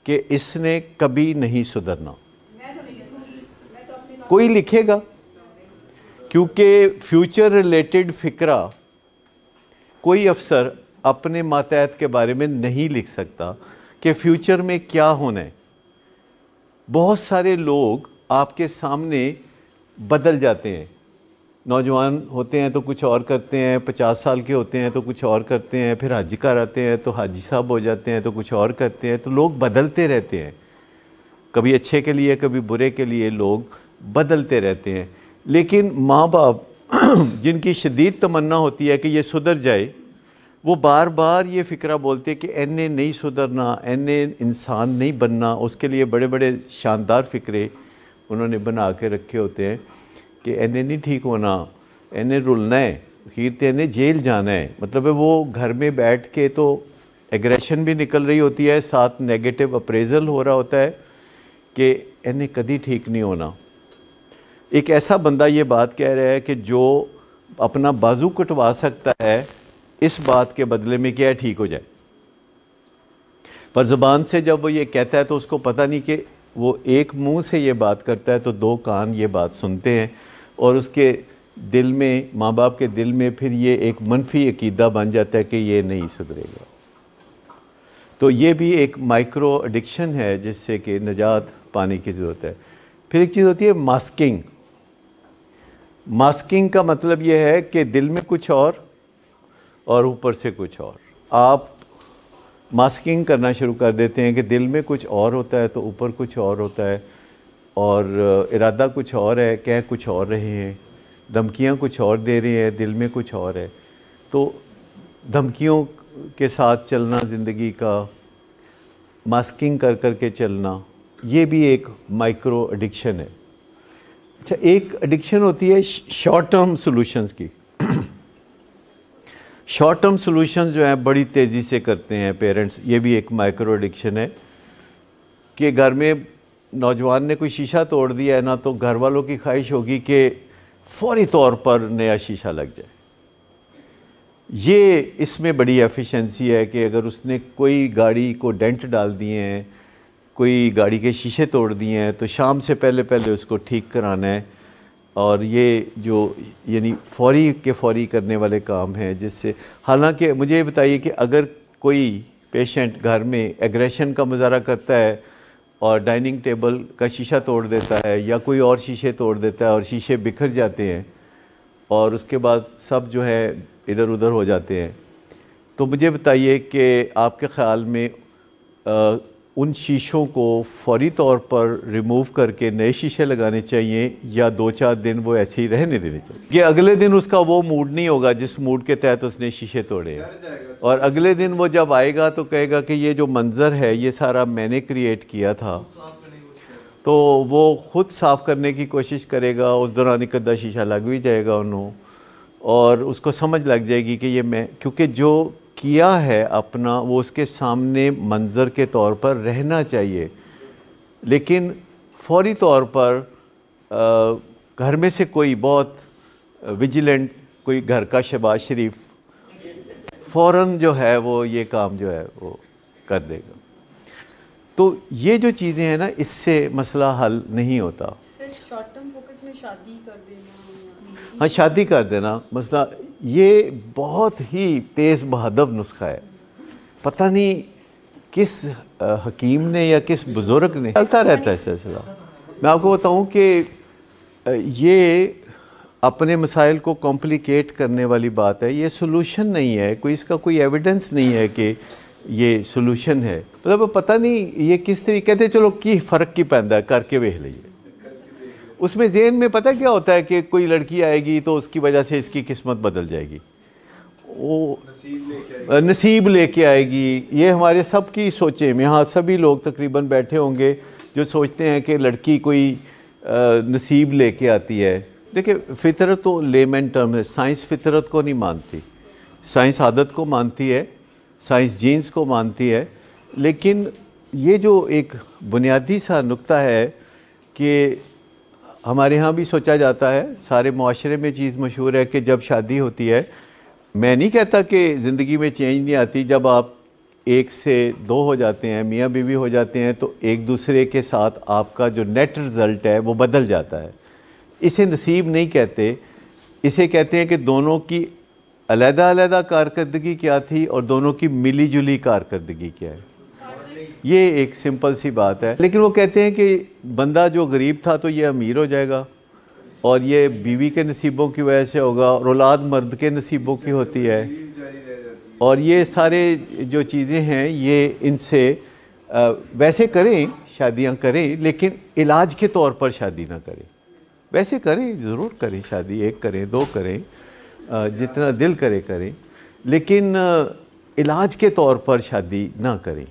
कि इसने कभी नहीं सुधरना? कोई लिखेगा, क्योंकि फ्यूचर रिलेटेड फ़िक्रा कोई अफसर अपने मातहत के बारे में नहीं लिख सकता कि फ्यूचर में क्या होना है। बहुत सारे लोग आपके सामने बदल जाते हैं, नौजवान होते हैं तो कुछ और करते हैं, 50 साल के होते हैं तो कुछ और करते हैं, फिर हाजी घर आते हैं तो हाजी साहब हो जाते हैं तो कुछ और करते हैं, तो लोग बदलते रहते हैं, कभी अच्छे के लिए कभी बुरे के लिए लोग बदलते रहते हैं। लेकिन माँ बाप जिनकी शदीद तमन्ना होती है कि ये सुधर जाए, वो बार बार ये फ़िक्रा बोलते हैं कि एने नहीं सुधरना, एने इंसान नहीं बनना। उसके लिए बड़े बड़े शानदार फ़िक्रे उन्होंने बना के रखे होते हैं कि एने नहीं ठीक होना, एने रुलना है, अखीर ते एने जेल जाना है। मतलब है वो घर में बैठ के तो एग्रेशन भी निकल रही होती है, साथ नेगेटिव अप्रेज़ल हो रहा होता है कि एने कभी ठीक नहीं होना। एक ऐसा बंदा ये बात कह रहा है कि जो अपना बाजू कटवा सकता है इस बात के बदले में क्या ठीक हो जाए, पर ज़बान से जब वो ये कहता है तो उसको पता नहीं कि वो एक मुंह से ये बात करता है तो दो कान ये बात सुनते हैं, और उसके दिल में, माँ बाप के दिल में फिर ये एक मनफी अकीदा बन जाता है कि ये नहीं सुधरेगा। तो ये भी एक माइक्रो एडिक्शन है जिससे कि निजात पाने की ज़रूरत है। फिर एक चीज़ होती है मास्किंग। मास्किंग का मतलब ये है कि दिल में कुछ और ऊपर से कुछ और। आप मास्किंग करना शुरू कर देते हैं कि दिल में कुछ और होता है तो ऊपर कुछ और होता है, और इरादा कुछ और है, कह कुछ और रहे हैं, धमकियां कुछ और दे रहे हैं, दिल में कुछ और है। तो धमकियों के साथ चलना, ज़िंदगी का मास्किंग कर कर के चलना, ये भी एक माइक्रो एडिक्शन है। अच्छा, एक एडिक्शन होती है शॉर्ट टर्म सॉल्यूशंस की। शॉर्ट टर्म सॉल्यूशंस जो हैं बड़ी तेज़ी से करते हैं पेरेंट्स, ये भी एक माइक्रो एडिक्शन है कि घर में नौजवान ने कोई शीशा तोड़ दिया है ना, तो घर वालों की ख्वाहिश होगी कि फौरी तौर पर नया शीशा लग जाए। ये इसमें बड़ी एफिशिएंसी है कि अगर उसने कोई गाड़ी को डेंट डाल दिए हैं, कोई गाड़ी के शीशे तोड़ दिए हैं, तो शाम से पहले पहले उसको ठीक कराना है। और ये जो यानी फौरी के फौरी करने वाले काम हैं, जिससे हालांकि मुझे ये बताइए कि अगर कोई पेशेंट घर में एग्रेशन का मुजाहरा करता है और डाइनिंग टेबल का शीशा तोड़ देता है या कोई और शीशे तोड़ देता है और शीशे बिखर जाते हैं और उसके बाद सब जो है इधर उधर हो जाते हैं, तो मुझे बताइए कि आपके ख़्याल में उन शीशों को फौरी तौर पर रिमूव करके नए शीशे लगाने चाहिए या 2-4 दिन वो ऐसे ही रहने देने चाहिए? कि अगले दिन उसका वो मूड नहीं होगा जिस मूड के तहत उसने शीशे तोड़े हैं, और अगले दिन वो जब आएगा तो कहेगा कि ये जो मंज़र है ये सारा मैंने क्रिएट किया था, तो वो ख़ुद साफ़ करने की कोशिश करेगा। उस दौरान एक अद्धा शीशा लग भी जाएगा उन्होंने, और उसको समझ लग जाएगी कि ये मैं, क्योंकि जो किया है अपना वो उसके सामने मंज़र के तौर पर रहना चाहिए। लेकिन फौरी तौर पर घर में से कोई बहुत विजिलेंट, कोई घर का शहबाज शरीफ फ़ौरन जो है वो ये काम जो है वो कर देगा। तो ये जो चीज़ें हैं ना, इससे मसला हल नहीं होता। शॉर्ट टर्म फोकस में शादी कर देना, हाँ, शादी कर देना मसला, ये बहुत ही तेज़ बहादुर नुस्खा है। पता नहीं किस हकीम ने या किस बुज़ुर्ग ने, चलता रहता है सिलसिला। मैं आपको बताऊं कि ये अपने मसाइल को कॉम्प्लिकेट करने वाली बात है। ये सोल्यूशन नहीं है, कोई इसका कोई एविडेंस नहीं है कि ये सोल्यूशन है। मतलब पता नहीं ये किस तरीके कहते चलो की फ़र्क की पैदा है, करके वेख लीजिए। उसमें ज़हन में पता क्या होता है कि कोई लड़की आएगी तो उसकी वजह से इसकी किस्मत बदल जाएगी, वो नसीब लेके आएगी। ये हमारे सब की सोचें में, यहाँ सभी लोग तकरीबन बैठे होंगे जो सोचते हैं कि लड़की कोई नसीब लेके आती है। देखिए, फ़ितरत तो लेमन टर्म है, साइंस फ़ितरत को नहीं मानती, साइंस आदत को मानती है, साइंस जीन्स को मानती है। लेकिन ये जो एक बुनियादी सा नुक्ता है कि हमारे यहाँ भी सोचा जाता है, सारे मुआशरे में चीज़ मशहूर है कि जब शादी होती है, मैं नहीं कहता कि ज़िंदगी में चेंज नहीं आती, जब आप 1 से 2 हो जाते हैं, मियाँ बीवी हो जाते हैं, तो एक दूसरे के साथ आपका जो नेट रिज़ल्ट है वो बदल जाता है। इसे नसीब नहीं कहते, इसे कहते हैं कि दोनों की अलग-अलग कारकर्दगी क्या थी और दोनों की मिली जुली कारकर्दगी क्या है। ये एक सिंपल सी बात है। लेकिन वो कहते हैं कि बंदा जो गरीब था तो ये अमीर हो जाएगा, और ये बीवी के नसीबों की वजह से होगा, और औलाद मर्द के नसीबों की होती है, और ये सारे जो चीज़ें हैं ये इनसे वैसे करें, शादियां करें, लेकिन इलाज के तौर पर शादी ना करें। वैसे करें, ज़रूर करें शादी, 1 करें, 2 करें, जितना दिल करे करें, लेकिन इलाज के तौर पर शादी ना करें।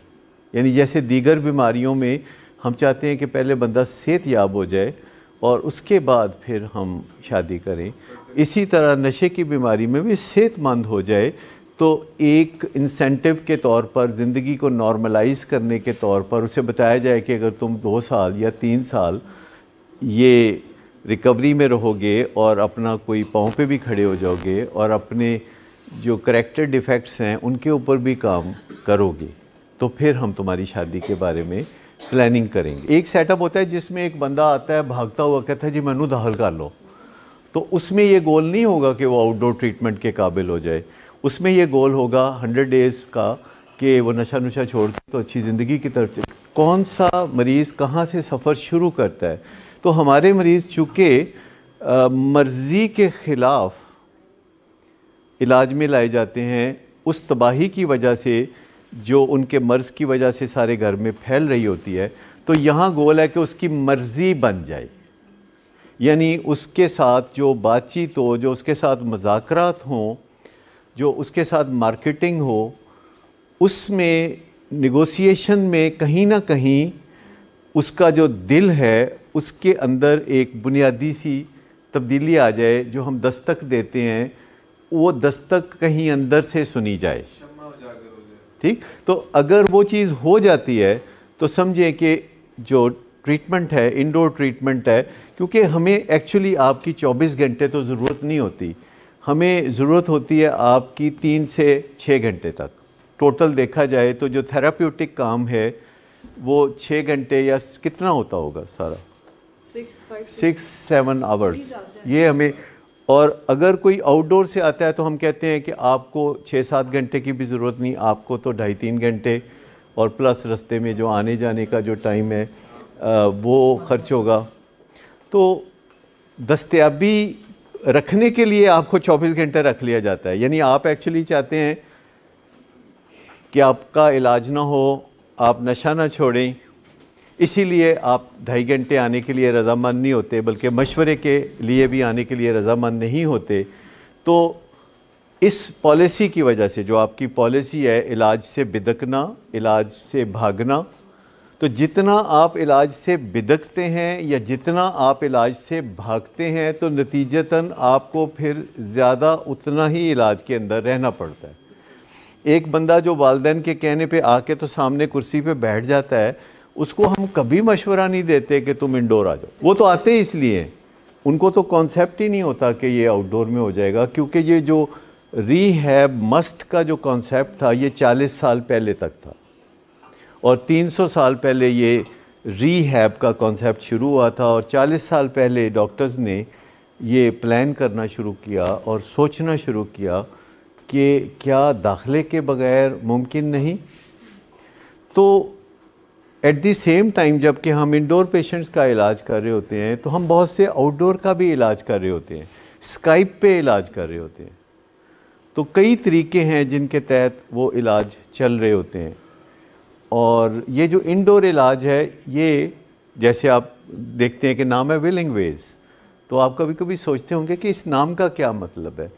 यानी जैसे दीगर बीमारियों में हम चाहते हैं कि पहले बंदा सेहतयाब हो जाए और उसके बाद फिर हम शादी करें, इसी तरह नशे की बीमारी में भी सेहतमंद हो जाए तो एक इंसेंटिव के तौर पर, ज़िंदगी को नॉर्मलाइज करने के तौर पर उसे बताया जाए कि अगर तुम 2 साल या 3 साल ये रिकवरी में रहोगे और अपना कोई पाँव पे भी खड़े हो जाओगे और अपने जो करैक्टर डिफेक्ट्स हैं उनके ऊपर भी काम करोगे, तो फिर हम तुम्हारी शादी के बारे में प्लानिंग करेंगे। एक सेटअप होता है जिसमें एक बंदा आता है भागता हुआ, कहता है जी मैनू दाखिल कर लो, तो उसमें ये गोल नहीं होगा कि वो आउटडोर ट्रीटमेंट के काबिल हो जाए। उसमें ये गोल होगा 100 डेज़ का कि वो नशा नुशा छोड़ के तो अच्छी ज़िंदगी की तरफ चले। कौन सा मरीज़ कहाँ से सफ़र शुरू करता है? तो हमारे मरीज़ चूँकि मर्ज़ी के ख़िलाफ़ इलाज में लाए जाते हैं, उस तबाही की वजह से जो उनके मर्ज़ की वजह से सारे घर में फैल रही होती है, तो यहाँ गोल है कि उसकी मर्ज़ी बन जाए। यानी उसके साथ जो बातचीत हो, जो उसके साथ मुज़ाकरात हों, जो उसके साथ मार्केटिंग हो, उसमें नेगोशिएशन में कहीं ना कहीं उसका जो दिल है उसके अंदर एक बुनियादी सी तब्दीली आ जाए। जो हम दस्तक देते हैं वो दस्तक कहीं अंदर से सुनी जाए। ठीक, तो अगर वो चीज़ हो जाती है तो समझें कि जो ट्रीटमेंट है इंडोर ट्रीटमेंट है, क्योंकि हमें एक्चुअली आपकी 24 घंटे तो ज़रूरत नहीं होती, हमें ज़रूरत होती है आपकी 3 से 6 घंटे तक। टोटल देखा जाए तो जो थेराप्यूटिक काम है वो 6 घंटे या कितना होता होगा सारा, 6-7 आवर्स ये हमें। और अगर कोई आउटडोर से आता है तो हम कहते हैं कि आपको 6-7 घंटे की भी ज़रूरत नहीं, आपको तो 2.5-3 घंटे और प्लस रास्ते में जो आने जाने का जो टाइम है वो ख़र्च होगा। तो दस्तयाबी रखने के लिए आपको 24 घंटे रख लिया जाता है। यानी आप एक्चुअली चाहते हैं कि आपका इलाज ना हो, आप नशा ना छोड़ें, इसीलिए आप 2.5 घंटे आने के लिए रज़ामंद नहीं होते, बल्कि मशवरे के लिए भी आने के लिए रज़ामंद नहीं होते। तो इस पॉलिसी की वजह से, जो आपकी पॉलिसी है इलाज से बिदकना, इलाज से भागना, तो जितना आप इलाज से बिदकते हैं या जितना आप इलाज से भागते हैं तो नतीजतन आपको फिर ज़्यादा उतना ही इलाज के अंदर रहना पड़ता है। एक बंदा जो वालिदैन के कहने पे आके तो सामने कुर्सी पे बैठ जाता है, उसको हम कभी मशवरा नहीं देते कि तुम इंडोर आ जाओ। वो तो आते ही इसलिए, उनको तो कॉन्सेप्ट ही नहीं होता कि ये आउटडोर में हो जाएगा, क्योंकि ये जो रीहैब मस्ट का जो कॉन्सेप्ट था ये 40 साल पहले तक था, और 300 साल पहले ये रीहैब का कॉन्सेप्ट शुरू हुआ था, और 40 साल पहले डॉक्टर्स ने ये प्लान करना शुरू किया और सोचना शुरू किया कि क्या दाखिले के बगैर मुमकिन नहीं। तो एट द सेम टाइम जबकि हम इंडोर पेशेंट्स का इलाज कर रहे होते हैं तो हम बहुत से आउटडोर का भी इलाज कर रहे होते हैं, स्काइप पे इलाज कर रहे होते हैं। तो कई तरीके हैं जिनके तहत वो इलाज चल रहे होते हैं। और ये जो इंडोर इलाज है ये जैसे आप देखते हैं कि नाम है विलिंग वेज, तो आप कभी कभी सोचते होंगे कि इस नाम का क्या मतलब है।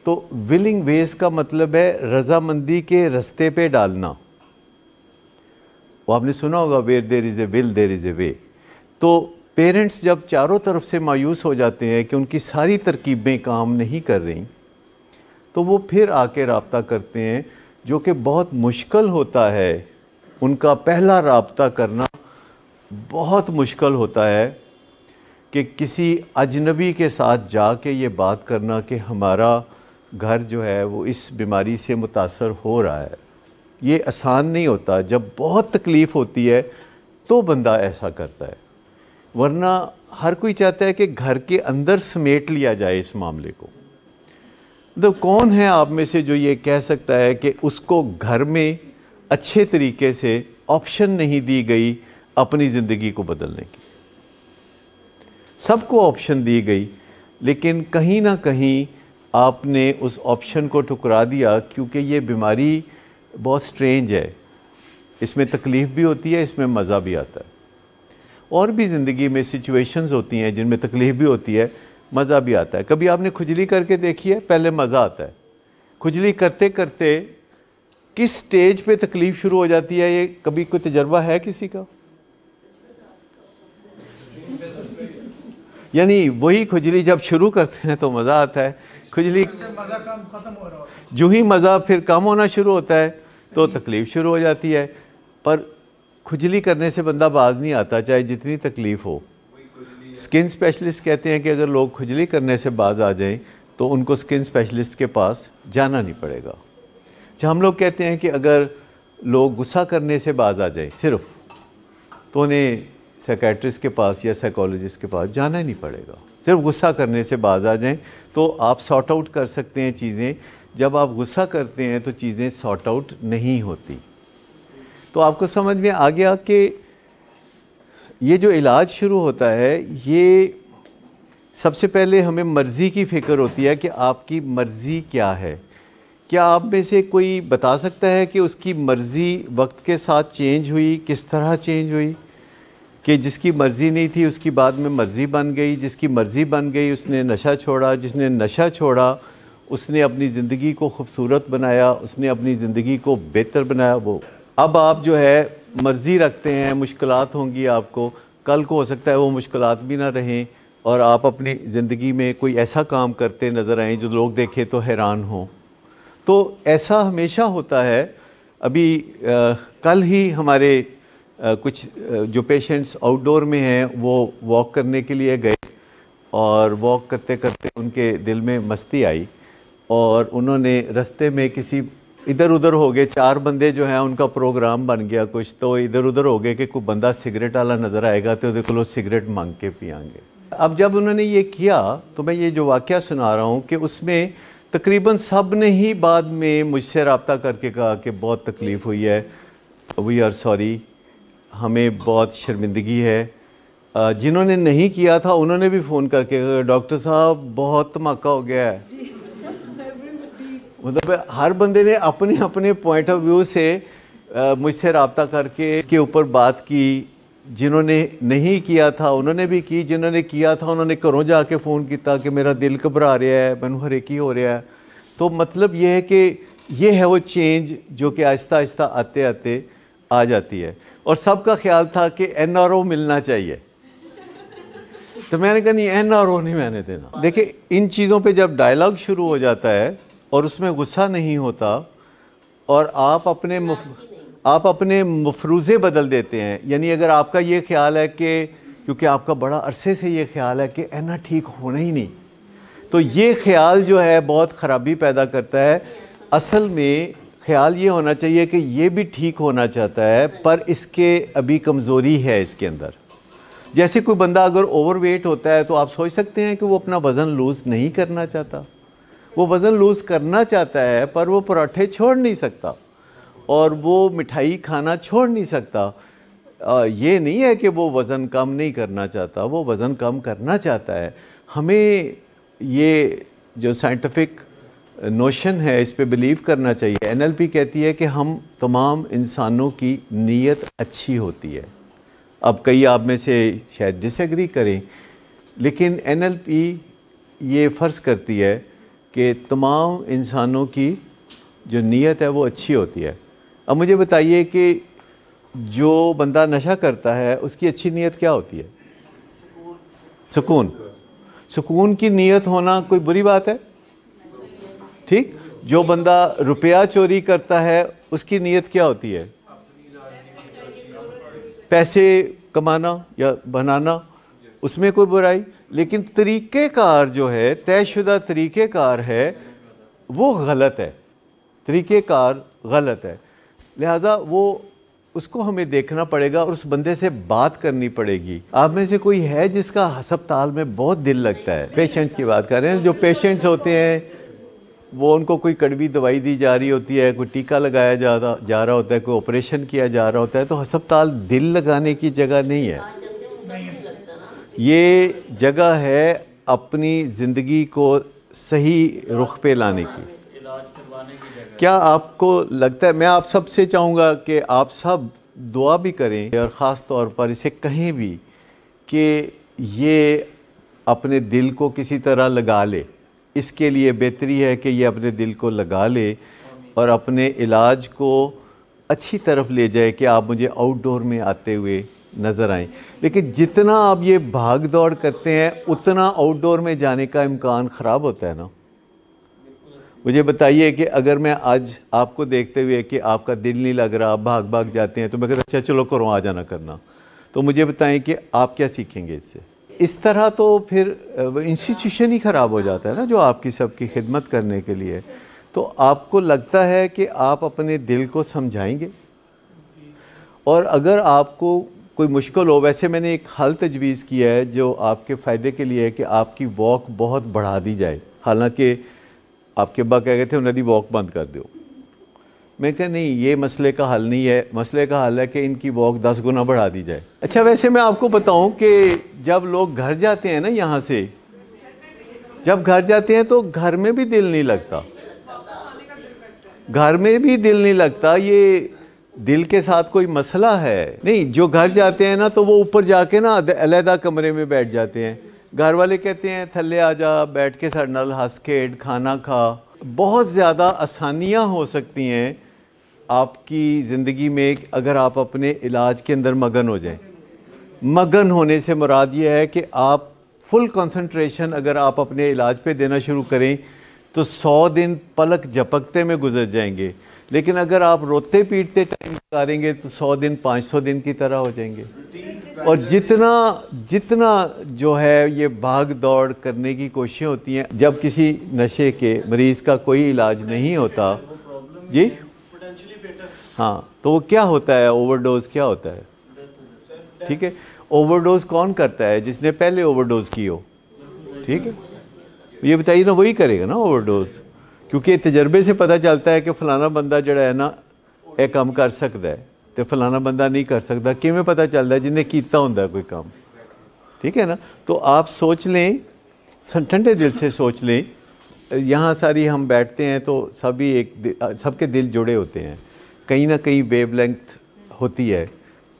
तो विलिंग वेज का मतलब है रजामंदी के रास्ते पे डालना। वो आपने सुना होगा where there is a will there is a way. तो पेरेंट्स जब चारों तरफ से मायूस हो जाते हैं कि उनकी सारी तरकीबें काम नहीं कर रही, तो वो फिर आके राब्ता करते हैं, जो कि बहुत मुश्किल होता है। उनका पहला राब्ता करना बहुत मुश्किल होता है कि किसी अजनबी के साथ जाके ये बात करना कि हमारा घर जो है वो इस बीमारी से मुतासर हो रहा है। ये आसान नहीं होता। जब बहुत तकलीफ़ होती है तो बंदा ऐसा करता है, वरना हर कोई चाहता है कि घर के अंदर समेट लिया जाए इस मामले को। तो कौन है आप में से जो ये कह सकता है कि उसको घर में अच्छे तरीके से ऑप्शन नहीं दी गई अपनी ज़िंदगी को बदलने की? सबको ऑप्शन दी गई, लेकिन कहीं ना कहीं आपने उस ऑप्शन को ठुकरा दिया, क्योंकि ये बीमारी बहुत स्ट्रेंज है। इसमें तकलीफ़ भी होती है, इसमें मज़ा भी आता है। और भी ज़िंदगी में सिचुएशंस होती हैं जिनमें तकलीफ़ भी होती है, मज़ा भी आता है। कभी आपने खुजली करके देखी है? पहले मज़ा आता है, खुजली करते करते किस स्टेज पे तकलीफ़ शुरू हो जाती है, ये कभी कोई तजर्बा है किसी का? यानी वही खुजली जब शुरू करते हैं तो मज़ा आता है, खुजली मज़ा कम ख़त्म हो रहा है, जो ही मज़ा फिर कम होना शुरू होता है तो तकलीफ़ शुरू हो जाती है। पर खुजली करने से बंदा बाज नहीं आता, चाहे जितनी तकलीफ़ हो। स्किन स्पेशलिस्ट कहते हैं कि अगर लोग खुजली करने से बाज आ जाएं तो उनको स्किन स्पेशलिस्ट के पास जाना नहीं पड़ेगा। अच्छा, हम लोग कहते हैं कि अगर लोग गुस्सा करने से बाज आ जाए सिर्फ, तो उन्हें साइकेट्रिस्ट के पास या साइकोलॉजिस्ट के पास जाना ही नहीं पड़ेगा। सिर्फ गुस्सा करने से बाज आ जाएं तो आप सॉर्ट आउट कर सकते हैं चीज़ें। जब आप गुस्सा करते हैं तो चीज़ें सॉर्ट आउट नहीं होती। तो आपको समझ में आ गया कि ये जो इलाज शुरू होता है, ये सबसे पहले हमें मर्ज़ी की फ़िक्र होती है कि आपकी मर्ज़ी क्या है। क्या आप में से कोई बता सकता है कि उसकी मर्ज़ी वक्त के साथ चेंज हुई, किस तरह चेंज हुई? कि जिसकी मर्ज़ी नहीं थी उसकी बाद में मर्ज़ी बन गई, जिसकी मर्ज़ी बन गई उसने नशा छोड़ा, जिसने नशा छोड़ा उसने अपनी ज़िंदगी को खूबसूरत बनाया, उसने अपनी ज़िंदगी को बेहतर बनाया। वो अब आप जो है मर्ज़ी रखते हैं, मुश्किलात होंगी आपको, कल को हो सकता है वो मुश्किलात भी ना रहें और आप अपनी ज़िंदगी में कोई ऐसा काम करते नज़र आएँ जो लोग देखें तो हैरान हों। तो ऐसा हमेशा होता है। अभी कल ही हमारे कुछ जो पेशेंट्स आउटडोर में हैं वो वॉक करने के लिए गए, और वॉक करते करते उनके दिल में मस्ती आई और उन्होंने रास्ते में किसी इधर उधर हो गए। 4 बंदे जो हैं उनका प्रोग्राम बन गया कुछ, तो इधर उधर हो गए कि कोई बंदा सिगरेट वाला नज़र आएगा तो उधर को सिगरेट मांग के पियांगे। अब जब उन्होंने ये किया तो मैं ये जो वाक़या सुना रहा हूँ कि उसमें तकरीबन सब ने ही बाद में मुझसे रब्ता करके कहा कि बहुत तकलीफ़ हुई है, वी आर सॉरी, हमें बहुत शर्मिंदगी है। जिन्होंने नहीं किया था उन्होंने भी फ़ोन करके कहा डॉक्टर साहब बहुत धमाका हो गया है। मतलब हर बंदे ने अपने अपने पॉइंट ऑफ व्यू से मुझसे रब्ता करके इसके ऊपर बात की। जिन्होंने नहीं किया था उन्होंने भी की, जिन्होंने किया था उन्होंने घरों जाके फ़ोन किया कि मेरा दिल घबरा रहा है, मैनू हरेकी हो रहा है। तो मतलब ये है कि ये है वो चेंज जो कि आहिस्ता आहिस्ता आते आते आ जाती है। और सबका ख्याल था कि NRO मिलना चाहिए, तो मैंने कहा नहीं NRO नहीं मैंने देना। देखिए इन चीज़ों पे जब डायलॉग शुरू हो जाता है और उसमें गुस्सा नहीं होता और आप अपने मफरूज़े बदल देते हैं। यानी अगर आपका ये ख्याल है कि क्योंकि आपका बड़ा अरसे से ये ख्याल है कि ऐना ठीक होना ही नहीं, तो ये ख्याल जो है बहुत ख़राबी पैदा करता है। असल में ख्याल ये होना चाहिए कि ये भी ठीक होना चाहता है पर इसके अभी कमज़ोरी है इसके अंदर। जैसे कोई बंदा अगर ओवरवेट होता है तो आप सोच सकते हैं कि वो अपना वज़न लूज़ नहीं करना चाहता, वो वज़न लूज़ करना चाहता है पर वो पराठे छोड़ नहीं सकता और वो मिठाई खाना छोड़ नहीं सकता। ये नहीं है कि वो वज़न कम नहीं करना चाहता, वो वज़न कम करना चाहता है। हमें ये जो साइंटिफिक नोशन है इस पे बिलीव करना चाहिए। एनएलपी कहती है कि हम तमाम इंसानों की नीयत अच्छी होती है। अब कई आप में से शायद डिसएग्री करें, लेकिन एनएलपी ये फ़र्ज़ करती है कि तमाम इंसानों की जो नीयत है वो अच्छी होती है। अब मुझे बताइए कि जो बंदा नशा करता है उसकी अच्छी नीयत क्या होती है? सुकून। सुकून की नीयत होना कोई बुरी बात है? ठीक। जो बंदा रुपया चोरी करता है उसकी नीयत क्या होती है? पैसे कमाना या बनाना, उसमें कोई बुराई। लेकिन तरीक़ेकार जो है, तयशुदा तरीक़ेकार है, वो गलत है। तरीक़ेकार गलत है, लिहाजा वो उसको हमें देखना पड़ेगा और उस बंदे से बात करनी पड़ेगी। आप में से कोई है जिसका हस्पताल में बहुत दिल लगता है? पेशेंट्स की बात कर रहे हैं। जो पेशेंट्स होते हैं वो उनको कोई कड़वी दवाई दी जा रही होती है, कोई टीका लगाया जा रहा होता है, कोई ऑपरेशन किया जा रहा होता है, तो हस्पताल दिल लगाने की जगह नहीं है। ये जगह है अपनी ज़िंदगी को सही रुख पे लाने की। क्या आपको लगता है, मैं आप सब से चाहूँगा कि आप सब दुआ भी करें और ख़ास तौर पर इसे कहें भी कि ये अपने दिल को किसी तरह लगा ले। इसके लिए बेहतरी है कि ये अपने दिल को लगा ले और अपने इलाज को अच्छी तरफ ले जाए कि आप मुझे आउटडोर में आते हुए नज़र आएं। लेकिन जितना आप ये भाग दौड़ करते हैं उतना आउटडोर में जाने का इम्कान ख़राब होता है ना। मुझे बताइए कि अगर मैं आज आपको देखते हुए कि आपका दिल नहीं लग रहा, आप भाग भाग जाते हैं, तो मैं कहता अच्छा चलो करो, आ जाना करना, तो मुझे बताएं कि आप क्या सीखेंगे इससे? इस तरह तो फिर इंस्टीट्यूशन ही ख़राब हो जाता है ना, जो आपकी सबकी खिदमत करने के लिए। तो आपको लगता है कि आप अपने दिल को समझाएंगे? और अगर आपको कोई मुश्किल हो, वैसे मैंने एक हल तजवीज़ किया है जो आपके फ़ायदे के लिए है कि आपकी वॉक बहुत बढ़ा दी जाए। हालांकि आपके अब्बा कह गए थे नदी वॉक बंद कर दो। मैं कहा नहीं, ये मसले का हल नहीं है। मसले का हल है कि इनकी वॉक 10 गुना बढ़ा दी जाए। अच्छा, वैसे मैं आपको बताऊं कि जब लोग घर जाते हैं ना, यहाँ से जब घर जाते हैं तो घर में भी दिल नहीं लगता, घर में भी दिल नहीं लगता। ये दिल के साथ कोई मसला है नहीं। जो घर जाते हैं ना तो वो ऊपर जाके ना अलहदा कमरे में बैठ जाते हैं। घर वाले कहते हैं थल्ले आ जा, बैठ के साढ़े नाल हंस खेड खाना खा। बहुत ज़्यादा आसानियाँ हो सकती हैं आपकी ज़िंदगी में अगर आप अपने इलाज के अंदर मगन हो जाएं। मगन होने से मुराद ये है कि आप फुल कंसंट्रेशन अगर आप अपने इलाज पे देना शुरू करें तो 100 दिन पलक झपकते में गुजर जाएंगे। लेकिन अगर आप रोते पीटते टाइम गुजारेंगे तो 100 दिन 500 दिन की तरह हो जाएंगे। और जितना जो है ये भाग दौड़ करने की कोशिशें होती हैं, जब किसी नशे के मरीज़ का कोई इलाज नहीं होता जी, हाँ, तो वो क्या होता है, ओवरडोज क्या होता है? ठीक है, ओवरडोज कौन करता है? जिसने पहले ओवरडोज की हो। ठीक है, ये बताइए ना, वही करेगा ना ओवरडोज, क्योंकि तजर्बे से पता चलता है कि फ़लाना बंदा जड़ा है ना ये काम कर सकता है तो फलाना बंदा नहीं कर सकता। किमें पता चलता है? जिन्हें कीता होंदा कोई काम। ठीक है ना। तो आप सोच लें, ठंडे दिल से सोच लें। यहाँ सारी हम बैठते हैं तो सभी सबके दिल जुड़े होते हैं, कहीं ना कहीं वेवलेंथ होती है।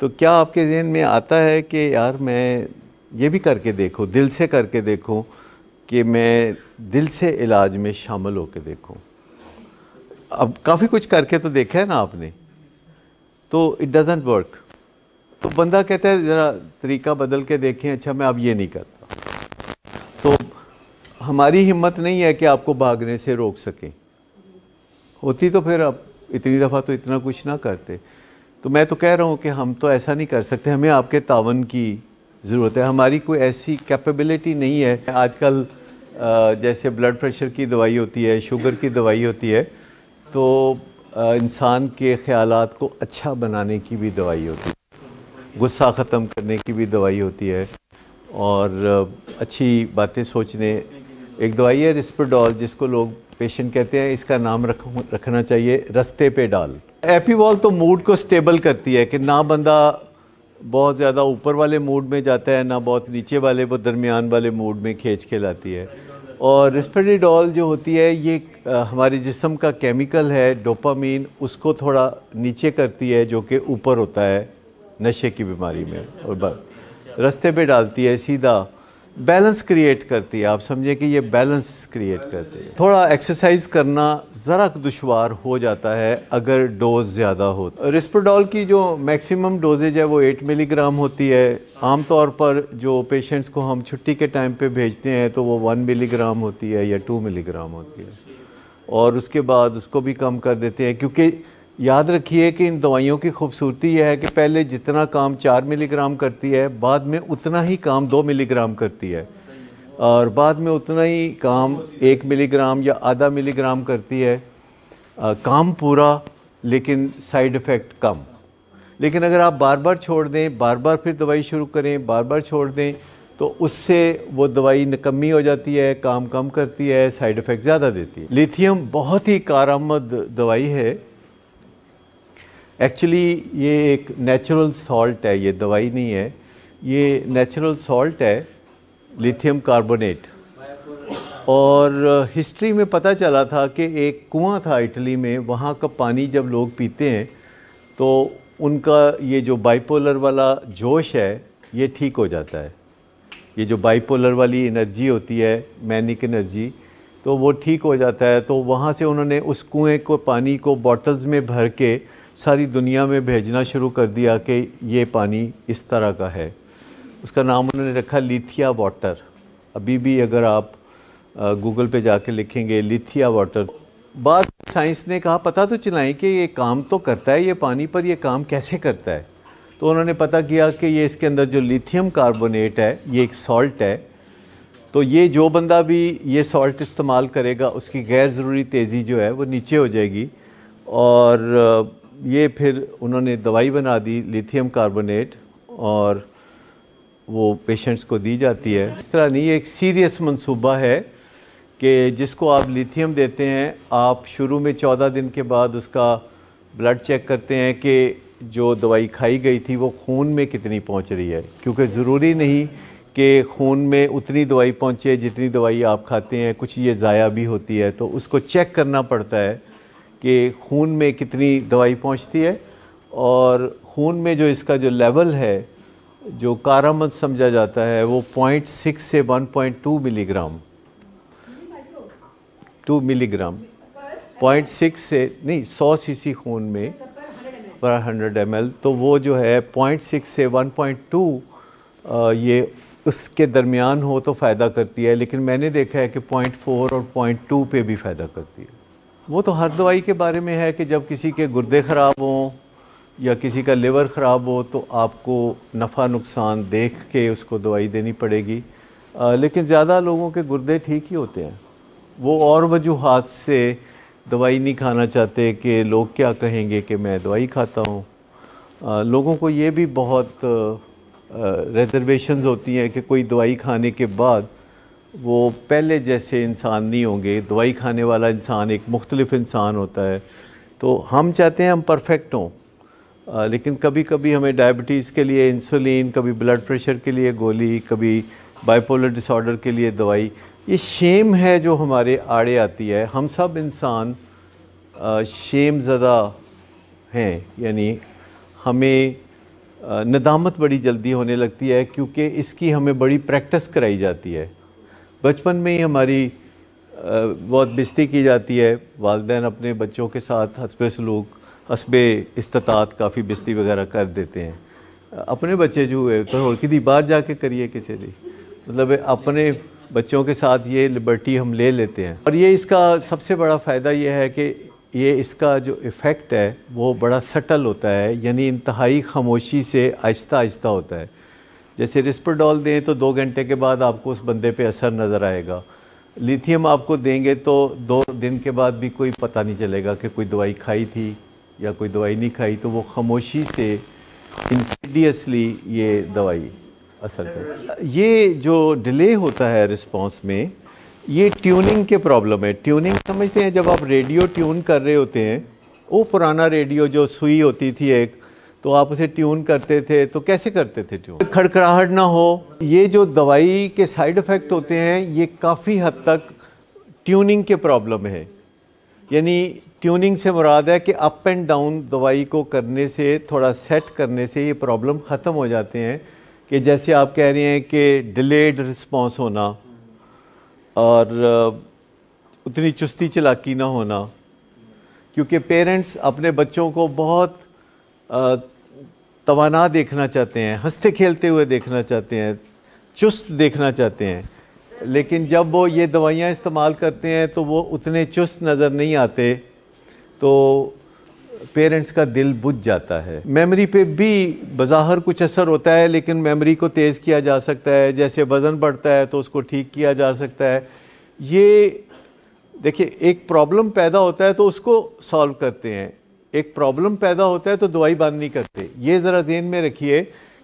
तो क्या आपके जहन में आता है कि यार मैं ये भी करके देखूँ, दिल से करके देखूँ, कि मैं दिल से इलाज में शामिल होकर देखूँ? अब काफ़ी कुछ करके तो देखा है ना आपने, तो इट डज़न्ट वर्क। तो बंदा कहता है ज़रा तरीका बदल के देखें। अच्छा, मैं अब ये नहीं करता। तो हमारी हिम्मत नहीं है कि आपको भागने से रोक सकें। होती तो फिर अब इतनी दफ़ा तो इतना कुछ ना करते। तो मैं तो कह रहा हूँ कि हम तो ऐसा नहीं कर सकते, हमें आपके तावन की ज़रूरत है। हमारी कोई ऐसी कैपेबिलिटी नहीं है। आजकल जैसे ब्लड प्रेशर की दवाई होती है, शुगर की दवाई होती है, तो इंसान के ख़यालात को अच्छा बनाने की भी दवाई होती है, गुस्सा ख़त्म करने की भी दवाई होती है और अच्छी बातें सोचने। एक दवाई है रिस्परडॉल, जिसको लोग पेशेंट कहते हैं, इसका नाम रखना चाहिए रास्ते पे डाल। एपीवॉल तो मूड को स्टेबल करती है कि ना बंदा बहुत ज़्यादा ऊपर वाले मूड में जाता है, ना बहुत नीचे वाले, वो दरमियान वाले मूड में खींच के लाती है। और रिस्परडॉल जो होती है ये हमारे जिस्म का केमिकल है डोपामीन, उसको थोड़ा नीचे करती है, जो कि ऊपर होता है नशे की बीमारी में, और रास्ते पे डालती है, सीधा बैलेंस क्रिएट करती है। आप समझे कि ये बैलेंस क्रिएट करती है। थोड़ा एक्सरसाइज करना ज़रा दुश्वार हो जाता है अगर डोज ज़्यादा हो। रिस्परडॉल की जो मैक्सिमम डोजेज है वो 8 मिलीग्राम होती है। आम तौर पर जो पेशेंट्स को हम छुट्टी के टाइम पे भेजते हैं तो वो 1 मिलीग्राम होती है या 2 मिलीग्राम होती है, और उसके बाद उसको भी कम कर देते हैं, क्योंकि याद रखिए कि इन दवाइयों की खूबसूरती यह है कि पहले जितना काम 4 मिलीग्राम करती है, बाद में उतना ही काम 2 मिलीग्राम करती है, और बाद में उतना ही काम 1 मिलीग्राम या आधा मिलीग्राम करती है। काम पूरा, लेकिन साइड इफ़ेक्ट कम। लेकिन अगर आप बार बार छोड़ दें, बार बार फिर दवाई शुरू करें, बार बार छोड़ दें, तो उससे वो दवाई निकम्मी हो जाती है, काम कम करती है, साइड इफ़ेक्ट ज़्यादा देती है। लिथियम बहुत ही कारआमद दवाई है। एक्चुअली ये एक नेचुरल सॉल्ट है, ये दवाई नहीं है, ये नेचुरल सॉल्ट है, लिथियम कार्बोनेट। और हिस्ट्री में पता चला था कि एक कुआं था इटली में, वहाँ का पानी जब लोग पीते हैं तो उनका ये जो बाइपोलर वाला जोश है ये ठीक हो जाता है। ये जो बाइपोलर वाली एनर्जी होती है, मैनिक एनर्जी, तो वो ठीक हो जाता है। तो वहाँ से उन्होंने उस कुएं को, पानी को बॉटल्स में भर के सारी दुनिया में भेजना शुरू कर दिया कि ये पानी इस तरह का है। उसका नाम उन्होंने रखा लिथिया वाटर। अभी भी अगर आप गूगल पे जाके लिखेंगे लिथिया वाटर, बाद साइंस ने कहा पता तो चलाएं कि ये काम तो करता है ये पानी, पर ये काम कैसे करता है। तो उन्होंने पता किया कि ये इसके अंदर जो लिथियम कार्बोनेट है ये एक सॉल्ट है। तो ये जो बंदा भी ये सॉल्ट इस्तेमाल करेगा उसकी गैर ज़रूरी तेज़ी जो है वो नीचे हो जाएगी, और ये फिर उन्होंने दवाई बना दी लिथियम कार्बोनेट, और वो पेशेंट्स को दी जाती है। इस तरह नहीं, ये एक सीरियस मंसूबा है कि जिसको आप लिथियम देते हैं, आप शुरू में 14 दिन के बाद उसका ब्लड चेक करते हैं कि जो दवाई खाई गई थी वो खून में कितनी पहुंच रही है, क्योंकि ज़रूरी नहीं कि खून में उतनी दवाई पहुंचे जितनी दवाई आप खाते हैं, कुछ ये ज़ाया भी होती है। तो उसको चेक करना पड़ता है कि खून में कितनी दवाई पहुंचती है, और खून में जो इसका जो लेवल है जो कारआमद समझा जाता है वो 0.6 से 1.2 मिलीग्राम, 2 मिलीग्राम 0.6 से नहीं, 100 सीसी खून में पर 100 ml, तो वो जो है 0.6 से 1.2 ये उसके दरमियान हो तो फ़ायदा करती है। लेकिन मैंने देखा है कि 0.4 और 0.2 पे भी फ़ायदा करती है। वो तो हर दवाई के बारे में है कि जब किसी के गुर्दे ख़राब हों या किसी का लिवर ख़राब हो तो आपको नफ़ा नुकसान देख के उसको दवाई देनी पड़ेगी। लेकिन ज़्यादा लोगों के गुर्दे ठीक ही होते हैं, वो और वजूहात से दवाई नहीं खाना चाहते कि लोग क्या कहेंगे कि मैं दवाई खाता हूँ। लोगों को ये भी बहुत रिजर्वेशंस होती हैं कि कोई दवाई खाने के बाद वो पहले जैसे इंसान नहीं होंगे। दवाई खाने वाला इंसान एक मुख्तलिफ इंसान होता है। तो हम चाहते हैं हम परफेक्ट हों, लेकिन कभी कभी हमें डायबिटीज़ के लिए इंसुलिन, कभी ब्लड प्रेशर के लिए गोली, कभी बाइपोलर डिसऑर्डर के लिए दवाई, ये शेम है जो हमारे आड़े आती है। हम सब इंसान शेम ज़दा हैं, यानी हमें नदामत बड़ी जल्दी होने लगती है क्योंकि इसकी हमें बड़ी प्रैक्टिस कराई जाती है। बचपन में ही हमारी बहुत बेइज्जती की जाती है, वालिदैन अपने बच्चों के साथ हस्बे सलूक, हस्बे इस्तात काफ़ी बेइज्जती वगैरह कर देते हैं। अपने बच्चे जो है तो और किसी बाहर जाके करिए किसी लिए, मतलब अपने बच्चों के साथ ये लिबर्टी हम ले लेते हैं। और ये इसका सबसे बड़ा फ़ायदा ये है कि ये इसका जो इफ़ेक्ट है वो बड़ा सटल होता है, यानी इंतहाई खामोशी से आहिस्ता आहिस्ता होता है। जैसे रिस्परडॉल दें तो 2 घंटे के बाद आपको उस बंदे पे असर नज़र आएगा, लिथियम आपको देंगे तो 2 दिन के बाद भी कोई पता नहीं चलेगा कि कोई दवाई खाई थी या कोई दवाई नहीं खाई, तो वो खामोशी से इंसिडियसली ये दवाई असर करती है। ये जो डिले होता है रिस्पांस में, ये ट्यूनिंग के प्रॉब्लम है। ट्यूनिंग समझते हैं, जब आप रेडियो ट्यून कर रहे होते हैं, वो पुराना रेडियो जो सुई होती थी एक, तो आप उसे ट्यून करते थे, तो कैसे करते थे ट्यून? खड़खड़ाहट ना हो। ये जो दवाई के साइड इफ़ेक्ट होते हैं, ये काफ़ी हद तक ट्यूनिंग के प्रॉब्लम है। यानी ट्यूनिंग से मुराद है कि अप एंड डाउन दवाई को करने से, थोड़ा सेट करने से ये प्रॉब्लम ख़त्म हो जाते हैं। कि जैसे आप कह रहे हैं कि डिलेड रिस्पॉन्स होना और उतनी चुस्ती चालाकी ना होना, क्योंकि पेरेंट्स अपने बच्चों को बहुत तवाना देखना चाहते हैं, हंसते खेलते हुए देखना चाहते हैं, चुस्त देखना चाहते हैं, लेकिन जब वो ये दवाइयाँ इस्तेमाल करते हैं तो वो उतने चुस्त नज़र नहीं आते, तो पेरेंट्स का दिल बुझ जाता है। मेमोरी पे भी बज़ाहिर कुछ असर होता है, लेकिन मेमोरी को तेज़ किया जा सकता है। जैसे वज़न बढ़ता है तो उसको ठीक किया जा सकता है। ये देखिए, एक प्रॉब्लम पैदा होता है तो उसको सॉल्व करते हैं, एक प्रॉब्लम पैदा होता है तो दवाई बंद नहीं करते। ये ज़रा ज़हन में रखिए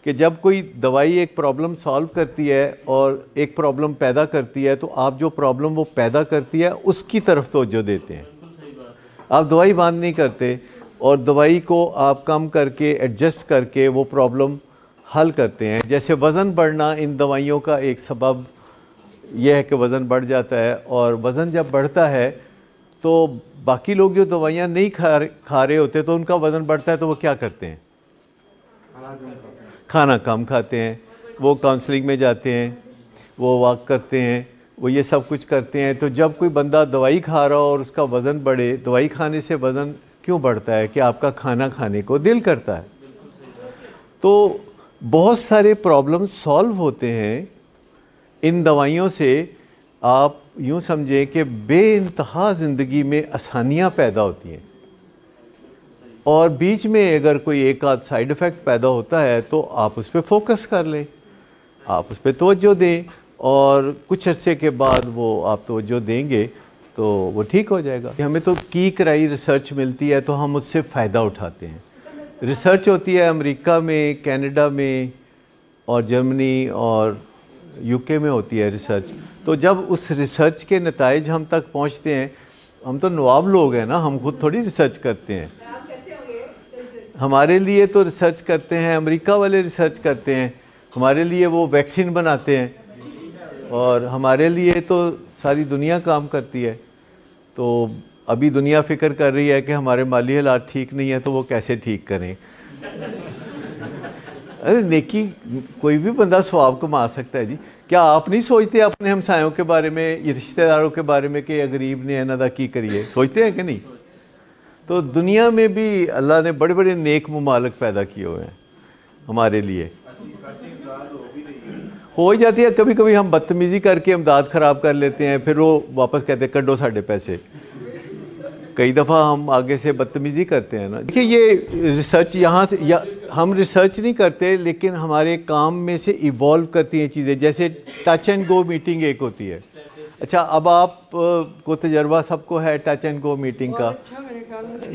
कि जब कोई दवाई एक प्रॉब्लम सॉल्व करती है और एक प्रॉब्लम पैदा करती है, तो आप जो प्रॉब्लम वो पैदा करती है उसकी तरफ तवज्जो देते हैं। आप दवाई बंद नहीं करते और दवाई को आप कम करके, एडजस्ट करके वो प्रॉब्लम हल करते हैं। जैसे वज़न बढ़ना, इन दवाइयों का एक सबब यह है कि वज़न बढ़ जाता है, और वज़न जब बढ़ता है तो बाकी लोग जो दवाइयाँ नहीं खा रहे होते तो उनका वज़न बढ़ता है, तो वो क्या करते हैं? खाना कम खाते हैं, वो काउंसलिंग में जाते हैं, वो वॉक करते हैं, वो ये सब कुछ करते हैं। तो जब कोई बंदा दवाई खा रहा हो और उसका वज़न बढ़े, दवाई खाने से वज़न क्यों बढ़ता है? कि आपका खाना खाने को दिल करता है। तो बहुत सारे प्रॉब्लम सॉल्व होते हैं इन दवाइयों से। आप यूँ समझें कि बेइंतहा ज़िंदगी में आसानियाँ पैदा होती हैं, और बीच में अगर कोई एक आध साइड इफ़ेक्ट पैदा होता है तो आप उस पर फोकस कर लें, आप उस पर तवज्जो दें, और कुछ अर्से के बाद वो आप तवज्जो देंगे तो वो ठीक हो जाएगा। हमें तो की कराई रिसर्च मिलती है तो हम उससे फ़ायदा उठाते हैं। रिसर्च होती है अमेरिका में, कनाडा में और जर्मनी और यूके में होती है रिसर्च। तो जब उस रिसर्च के नताइज हम तक पहुंचते हैं, हम तो नवाब लोग हैं ना, हम खुद थोड़ी रिसर्च करते हैं। हमारे लिए तो रिसर्च करते हैं अमेरिका वाले, रिसर्च करते हैं हमारे लिए, वो वैक्सीन बनाते हैं, और हमारे लिए तो सारी दुनिया काम करती है। तो अभी दुनिया फ़िक्र कर रही है कि हमारे माली हालात ठीक नहीं है तो वो कैसे ठीक करें। अरे नेकी, कोई भी बंदा सवाब कमा सकता है जी। क्या आप नहीं सोचते अपने हमसायों के बारे में, रिश्तेदारों के बारे में कि गरीब ने इन्हां दा की करिए? सोचते हैं कि नहीं? तो दुनिया में भी अल्लाह ने बड़े बड़े नेक मुमालिक पैदा किए हुए हैं हमारे लिए। हो जाती है कभी कभी, हम बदतमीज़ी करके इमदाद ख़राब कर लेते हैं, फिर वो वापस कहते हैं कड्डो साढ़े पैसे। कई दफ़ा हम आगे से बदतमीज़ी करते हैं ना। देखिए, ये रिसर्च यहाँ से, या हम रिसर्च नहीं करते, लेकिन हमारे काम में से इवॉल्व करती हैं चीज़ें। जैसे टच एंड गो मीटिंग एक होती है। अच्छा, अब आप को तजर्बा सबको है टच एंड गो मीटिंग का?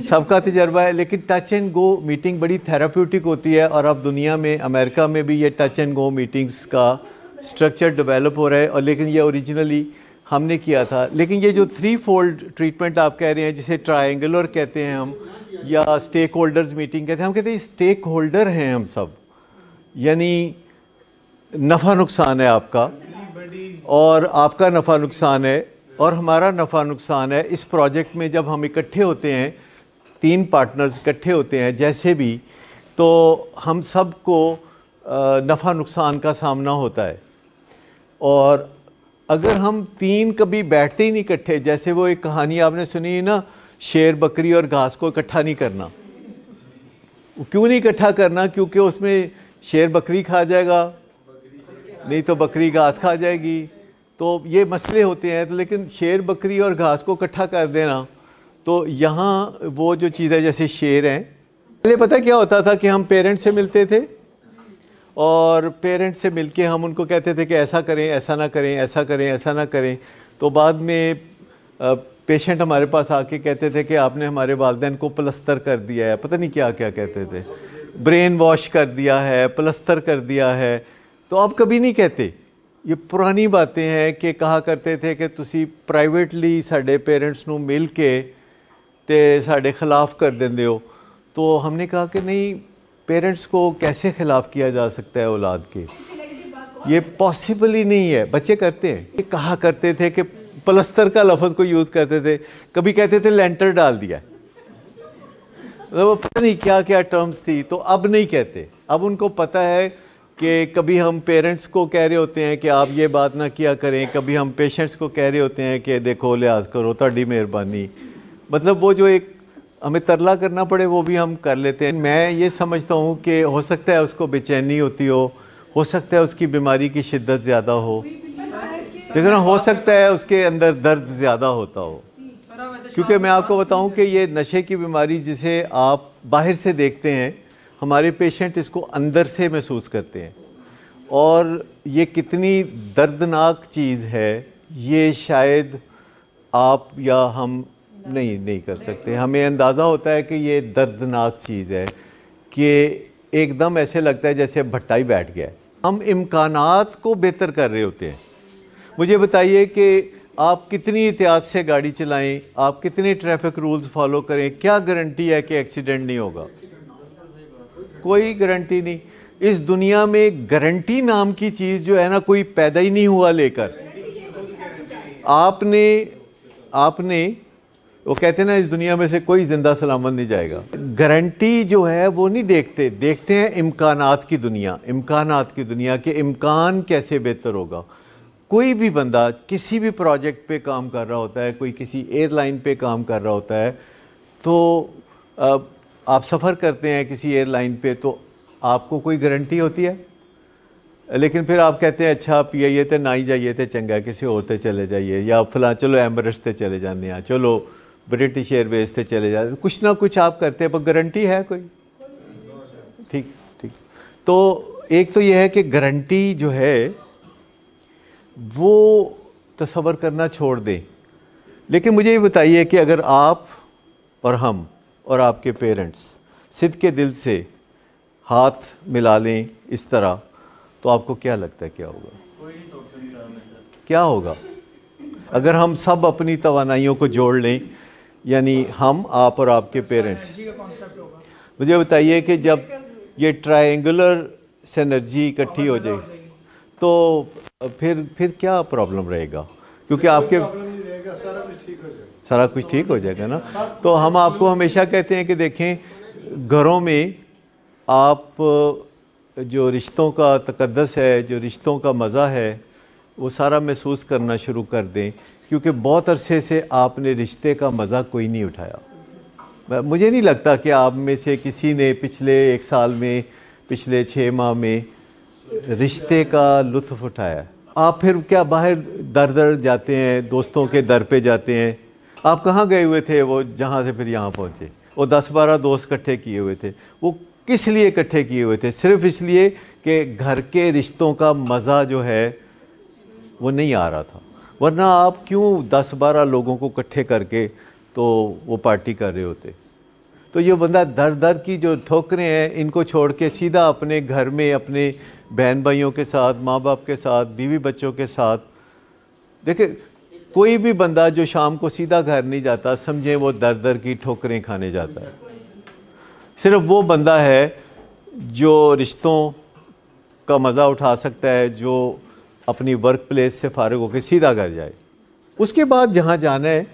सबका तजर्बा है, लेकिन टच एंड गो मीटिंग बड़ी थेराप्यूटिक होती है, और अब दुनिया में, अमेरिका में भी ये टच एंड गो मीटिंग्स का स्ट्रक्चर डेवलप हो रहा है। और लेकिन ये ओरिजिनली हमने किया था। लेकिन ये जो 3 फोल्ड ट्रीटमेंट आप कह रहे हैं, जिसे ट्रायंगुलर कहते हैं हम, या स्टेक होल्डर्स मीटिंग कहते हैं, हम कहते हैं स्टेक होल्डर हैं हम सब, यानी नफ़ा नुकसान है आपका, और आपका नफ़ा नुकसान है, और हमारा नफ़ा नुकसान है। इस प्रोजेक्ट में जब हम इकट्ठे होते हैं, 3 पार्टनर्स इकट्ठे होते हैं जैसे भी, तो हम सब को नफ़ा नुकसान का सामना होता है। और अगर हम 3 कभी बैठते ही नहीं इकट्ठे, जैसे वो एक कहानी आपने सुनी है ना, शेर बकरी और घास को इकट्ठा नहीं करना। क्यों नहीं इकट्ठा करना? क्योंकि उसमें शेर बकरी खा जाएगा, नहीं तो बकरी घास खा जाएगी, तो ये मसले होते हैं। तो लेकिन शेर बकरी और घास को इकट्ठा कर देना, तो यहाँ वो जो चीज़ है, जैसे शेर हैं, पहले पता क्या होता था कि हम पेरेंट्स से मिलते थे, और पेरेंट्स से मिलके हम उनको कहते थे कि ऐसा करें, ऐसा ना करें, ऐसा करें, ऐसा ना करें। तो बाद में पेशेंट हमारे पास आके कहते थे कि आपने हमारे वालिदैन को प्लस्तर कर दिया है, पता नहीं क्या क्या कहते थे, ब्रेन वॉश कर दिया है, प्लस्तर कर दिया है। तो आप कभी नहीं कहते, ये पुरानी बातें हैं कि कहा करते थे कि तुसी प्राइवेटली साढ़े पेरेंट्स नू मिल के ते साढ़े खिलाफ कर देंदे हो। तो हमने कहा कि नहीं, पेरेंट्स को कैसे खिलाफ किया जा सकता है औलाद के, ये पॉसिबल ही नहीं है। बच्चे करते हैं। ये कहा करते थे कि प्लस्तर का लफ्ज़ को यूज़ करते थे, कभी कहते थे लेंटर डाल दिया, तो पता नहीं क्या क्या टर्म्स थी। तो अब नहीं कहते, अब उनको पता है कि कभी हम पेरेंट्स को कह रहे होते हैं कि आप ये बात ना किया करें, कभी हम पेशेंट्स को कह रहे होते हैं कि देखो लिहाज करो, ਤੁਹਾਡੀ मेहरबानी। मतलब वो जो एक हमें तरला करना पड़े वो भी हम कर लेते हैं। मैं ये समझता हूँ कि हो सकता है उसको बेचैनी होती हो सकता है उसकी बीमारी की शिद्दत ज़्यादा हो, लेकिन हो सकता है उसके अंदर दर्द ज़्यादा होता हो। क्योंकि मैं आपको बताऊं कि ये नशे की बीमारी जिसे आप बाहर से देखते हैं, हमारे पेशेंट इसको अंदर से महसूस करते हैं, और ये कितनी दर्दनाक चीज़ है ये शायद आप या हम नहीं कर सकते। हमें अंदाज़ा होता है कि ये दर्दनाक चीज़ है कि एकदम ऐसे लगता है जैसे भट्टा ही बैठ गया है। हम इम्कानात को बेहतर कर रहे होते हैं। मुझे बताइए कि आप कितनी एहतियात से गाड़ी चलाएं, आप कितने ट्रैफिक रूल्स फॉलो करें, क्या गारंटी है कि एक्सीडेंट नहीं होगा? कोई गारंटी नहीं। इस दुनिया में गारंटी नाम की चीज़ जो है ना, कोई पैदा ही नहीं हुआ लेकर। आपने वो कहते हैं ना, इस दुनिया में से कोई ज़िंदा सलामत नहीं जाएगा। गारंटी जो है वो नहीं देखते हैं इम्कानात की दुनिया के इम्कान कैसे बेहतर होगा। कोई भी बंदा किसी भी प्रोजेक्ट पे काम कर रहा होता है, कोई किसी एयरलाइन पे काम कर रहा होता है, तो आप सफ़र करते हैं किसी एयरलाइन पे, तो आपको कोई गारंटी होती है? लेकिन फिर आप कहते हैं अच्छा आप ये तो ना ही जाइए तो चंगा, किसी और ते चले जाइए, या फलां चलो एमरेट्स ते चले जाने हैं, चलो ब्रिटिश एयरवेज ते चले जाते, कुछ ना कुछ आप करते हैं, पर गारंटी है कोई? ठीक। तो एक तो यह है कि गारंटी जो है वो तसव्वुर करना छोड़ दें। लेकिन मुझे ये बताइए कि अगर आप और हम और आपके पेरेंट्स सिद्क़ के दिल से हाथ मिला लें इस तरह, तो आपको क्या लगता है क्या होगा? क्या होगा अगर हम सब अपनी तवानाइयों को जोड़ लें, यानी हम, आप और आपके पेरेंट्स? मुझे बताइए कि जब ये ट्रायंगुलर सिनर्जी इकट्ठी हो जाए तो फिर क्या प्रॉब्लम रहेगा? क्योंकि आपके सारा कुछ ठीक हो जाएगा ना। तो हम आपको हमेशा कहते हैं कि देखें, घरों में आप जो रिश्तों का तकद्दस है, जो रिश्तों का मज़ा है, वो सारा महसूस करना शुरू कर दें, क्योंकि बहुत अरसे से आपने रिश्ते का मज़ा कोई नहीं उठाया। मुझे नहीं लगता कि आप में से किसी ने पिछले 1 साल में, पिछले 6 माह में रिश्ते का लुत्फ़ उठाया। आप फिर क्या बाहर दर जाते हैं, दोस्तों के दर पे जाते हैं। आप कहाँ गए हुए थे वो जहाँ से फिर यहाँ पहुँचे? वो 10-12 दोस्त इकट्ठे किए हुए थे। वो किस लिए इकट्ठे किए हुए थे? सिर्फ इसलिए कि घर के रिश्तों का मज़ा जो है वो नहीं आ रहा था। वरना आप क्यों 10-12 लोगों को इकट्ठे करके तो वो पार्टी कर रहे होते? तो ये बंदा दर की जो ठोकरें हैं, इनको छोड़ के सीधा अपने घर में अपने बहन भाइयों के साथ, माँ बाप के साथ, बीवी बच्चों के साथ। देखिए, कोई भी बंदा जो शाम को सीधा घर नहीं जाता, समझे वो दर की ठोकरें खाने जाता है। सिर्फ वो बंदा है जो रिश्तों का मज़ा उठा सकता है, जो अपनी वर्क प्लेस से फारिग होकर सीधा घर जाए। उसके बाद जहाँ जाना है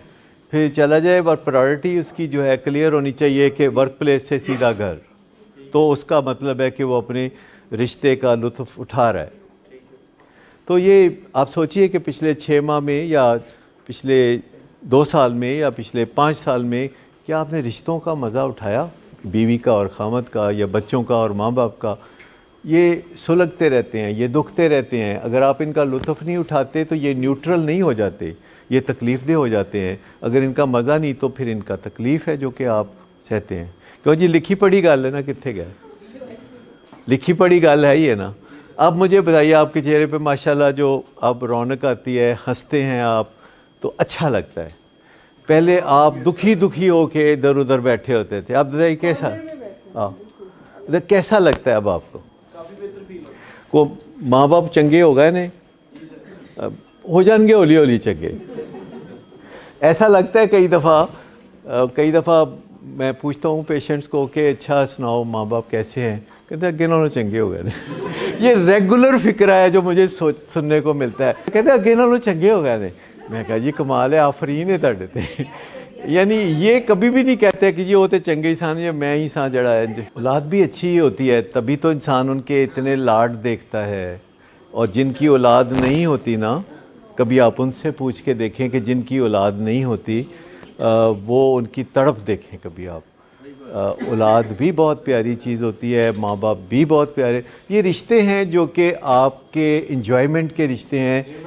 फिर चला जाए, पर प्रायोरिटी उसकी जो है क्लियर होनी चाहिए कि वर्क प्लेस से सीधा घर। तो उसका मतलब है कि वो अपने रिश्ते का लुत्फ़ उठा रहा है। तो ये आप सोचिए कि पिछले 6 माह में, या पिछले 2 साल में, या पिछले 5 साल में क्या आपने रिश्तों का मज़ा उठाया? बीवी का और खामद का, या बच्चों का और माँ बाप का। ये सुलगते रहते हैं, ये दुखते रहते हैं। अगर आप इनका लुत्फ़ नहीं उठाते तो ये न्यूट्रल नहीं हो जाते, ये तकलीफ़देह हो जाते हैं। अगर इनका मज़ा नहीं तो फिर इनका तकलीफ़ है जो कि आप सहते हैं। क्यों जी, लिखी पढ़ी गल है ना, कित्थे गए? लिखी पढ़ी गल है ही है ना। अब मुझे बताइए, आपके चेहरे पे माशाल्लाह जो अब रौनक आती है, हंसते हैं आप, तो अच्छा लगता है। पहले आप दुखी दुखी होके इधर उधर बैठे होते थे, अब बताइए कैसा, हाँ कैसा लगता है अब आपको? को माँ बाप चंगे हो गए ने, अब हो जाएंगे हौली हौली चंगे, ऐसा लगता है। कई दफ़ा मैं पूछता हूँ पेशेंट्स को कि अच्छा सुनाओ माँ बाप कैसे हैं, कहते हैं अगे नालों चंगे हो गए। ये रेगुलर फिक्रा है जो मुझे सुनने को मिलता है, कहते हैं अगे नालों चंगे हो गए ने। मैं कहा जी कमाल है, आफरीन है तुहाडे ते। यानी ये कभी भी नहीं कहते कि जी वो तो चंगे ही सान, या मैं ही सान जड़ा है। औलाद भी अच्छी ही होती है, तभी तो इंसान उनके इतने लाड देखता है। और जिनकी औलाद नहीं होती ना, कभी आप उनसे पूछ के देखें कि जिनकी औलाद नहीं होती वो उनकी तड़प देखें कभी आप। औलाद भी बहुत प्यारी चीज़ होती है, माँ बाप भी बहुत प्यारे। ये रिश्ते हैं जो कि आपके इंजॉयमेंट के रिश्ते हैं,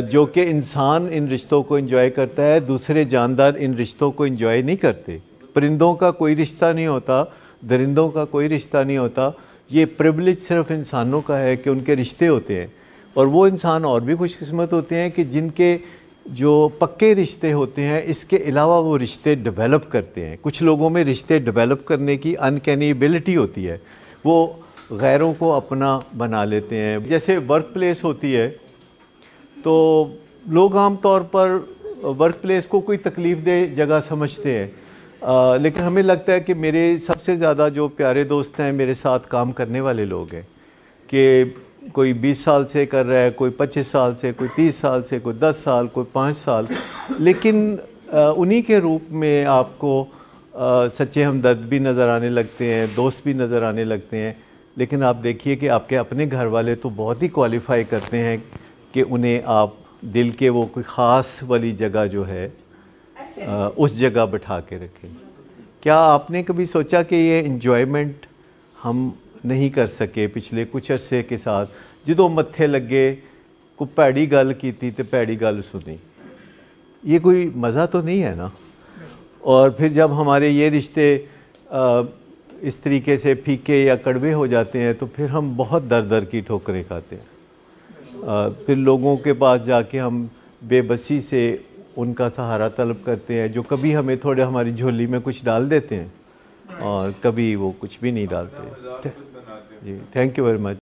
जो कि इंसान इन रिश्तों को इंजॉय करता है, दूसरे जानदार इन रिश्तों को इंजॉय नहीं करते। परिंदों का कोई रिश्ता नहीं होता, दरिंदों का कोई रिश्ता नहीं होता। ये प्रिविलेज सिर्फ इंसानों का है कि उनके रिश्ते होते हैं। और वो इंसान और भी खुशकिस्मत होते हैं कि जिनके जो पक्के रिश्ते होते हैं, इसके अलावा वो रिश्ते डेवलप करते हैं। कुछ लोगों में रिश्ते डेवलप करने की अनकैनी एबिलिटी होती है, वो गैरों को अपना बना लेते हैं। जैसे वर्क प्लेस होती है तो लोग आम तौर पर वर्क प्लेस को कोई तकलीफ़ दे जगह समझते हैं, लेकिन हमें लगता है कि मेरे सबसे ज़्यादा जो प्यारे दोस्त हैं मेरे साथ काम करने वाले लोग हैं, कि कोई 20 साल से कर रहा है, कोई 25 साल से, कोई 30 साल से, कोई 10 साल, कोई 5 साल, लेकिन उन्हीं के रूप में आपको सच्चे हमदर्द भी नज़र आने लगते हैं, दोस्त भी नज़र आने लगते हैं। लेकिन आप देखिए कि आपके अपने घर वाले तो बहुत ही क्वालिफ़ाई करते हैं कि उन्हें आप दिल के वो कोई ख़ास वाली जगह जो है उस जगह बिठा के रखें। क्या आपने कभी सोचा कि ये इंजॉयमेंट हम नहीं कर सके पिछले कुछ अरसे के साथ? जो मत्थे लगे को भैड़ी गल की तो भैड़ी गल सुनी, ये कोई मज़ा तो नहीं है ना। और फिर जब हमारे ये रिश्ते इस तरीके से फीके या कड़वे हो जाते हैं तो फिर हम बहुत दर दर की ठोकरें खाते हैं। फिर लोगों के पास जाके हम बेबसी से उनका सहारा तलब करते हैं, जो कभी हमें थोड़े हमारी झोली में कुछ डाल देते हैं और कभी वो कुछ भी नहीं डालते। जी, थैंक यू वेरी मच।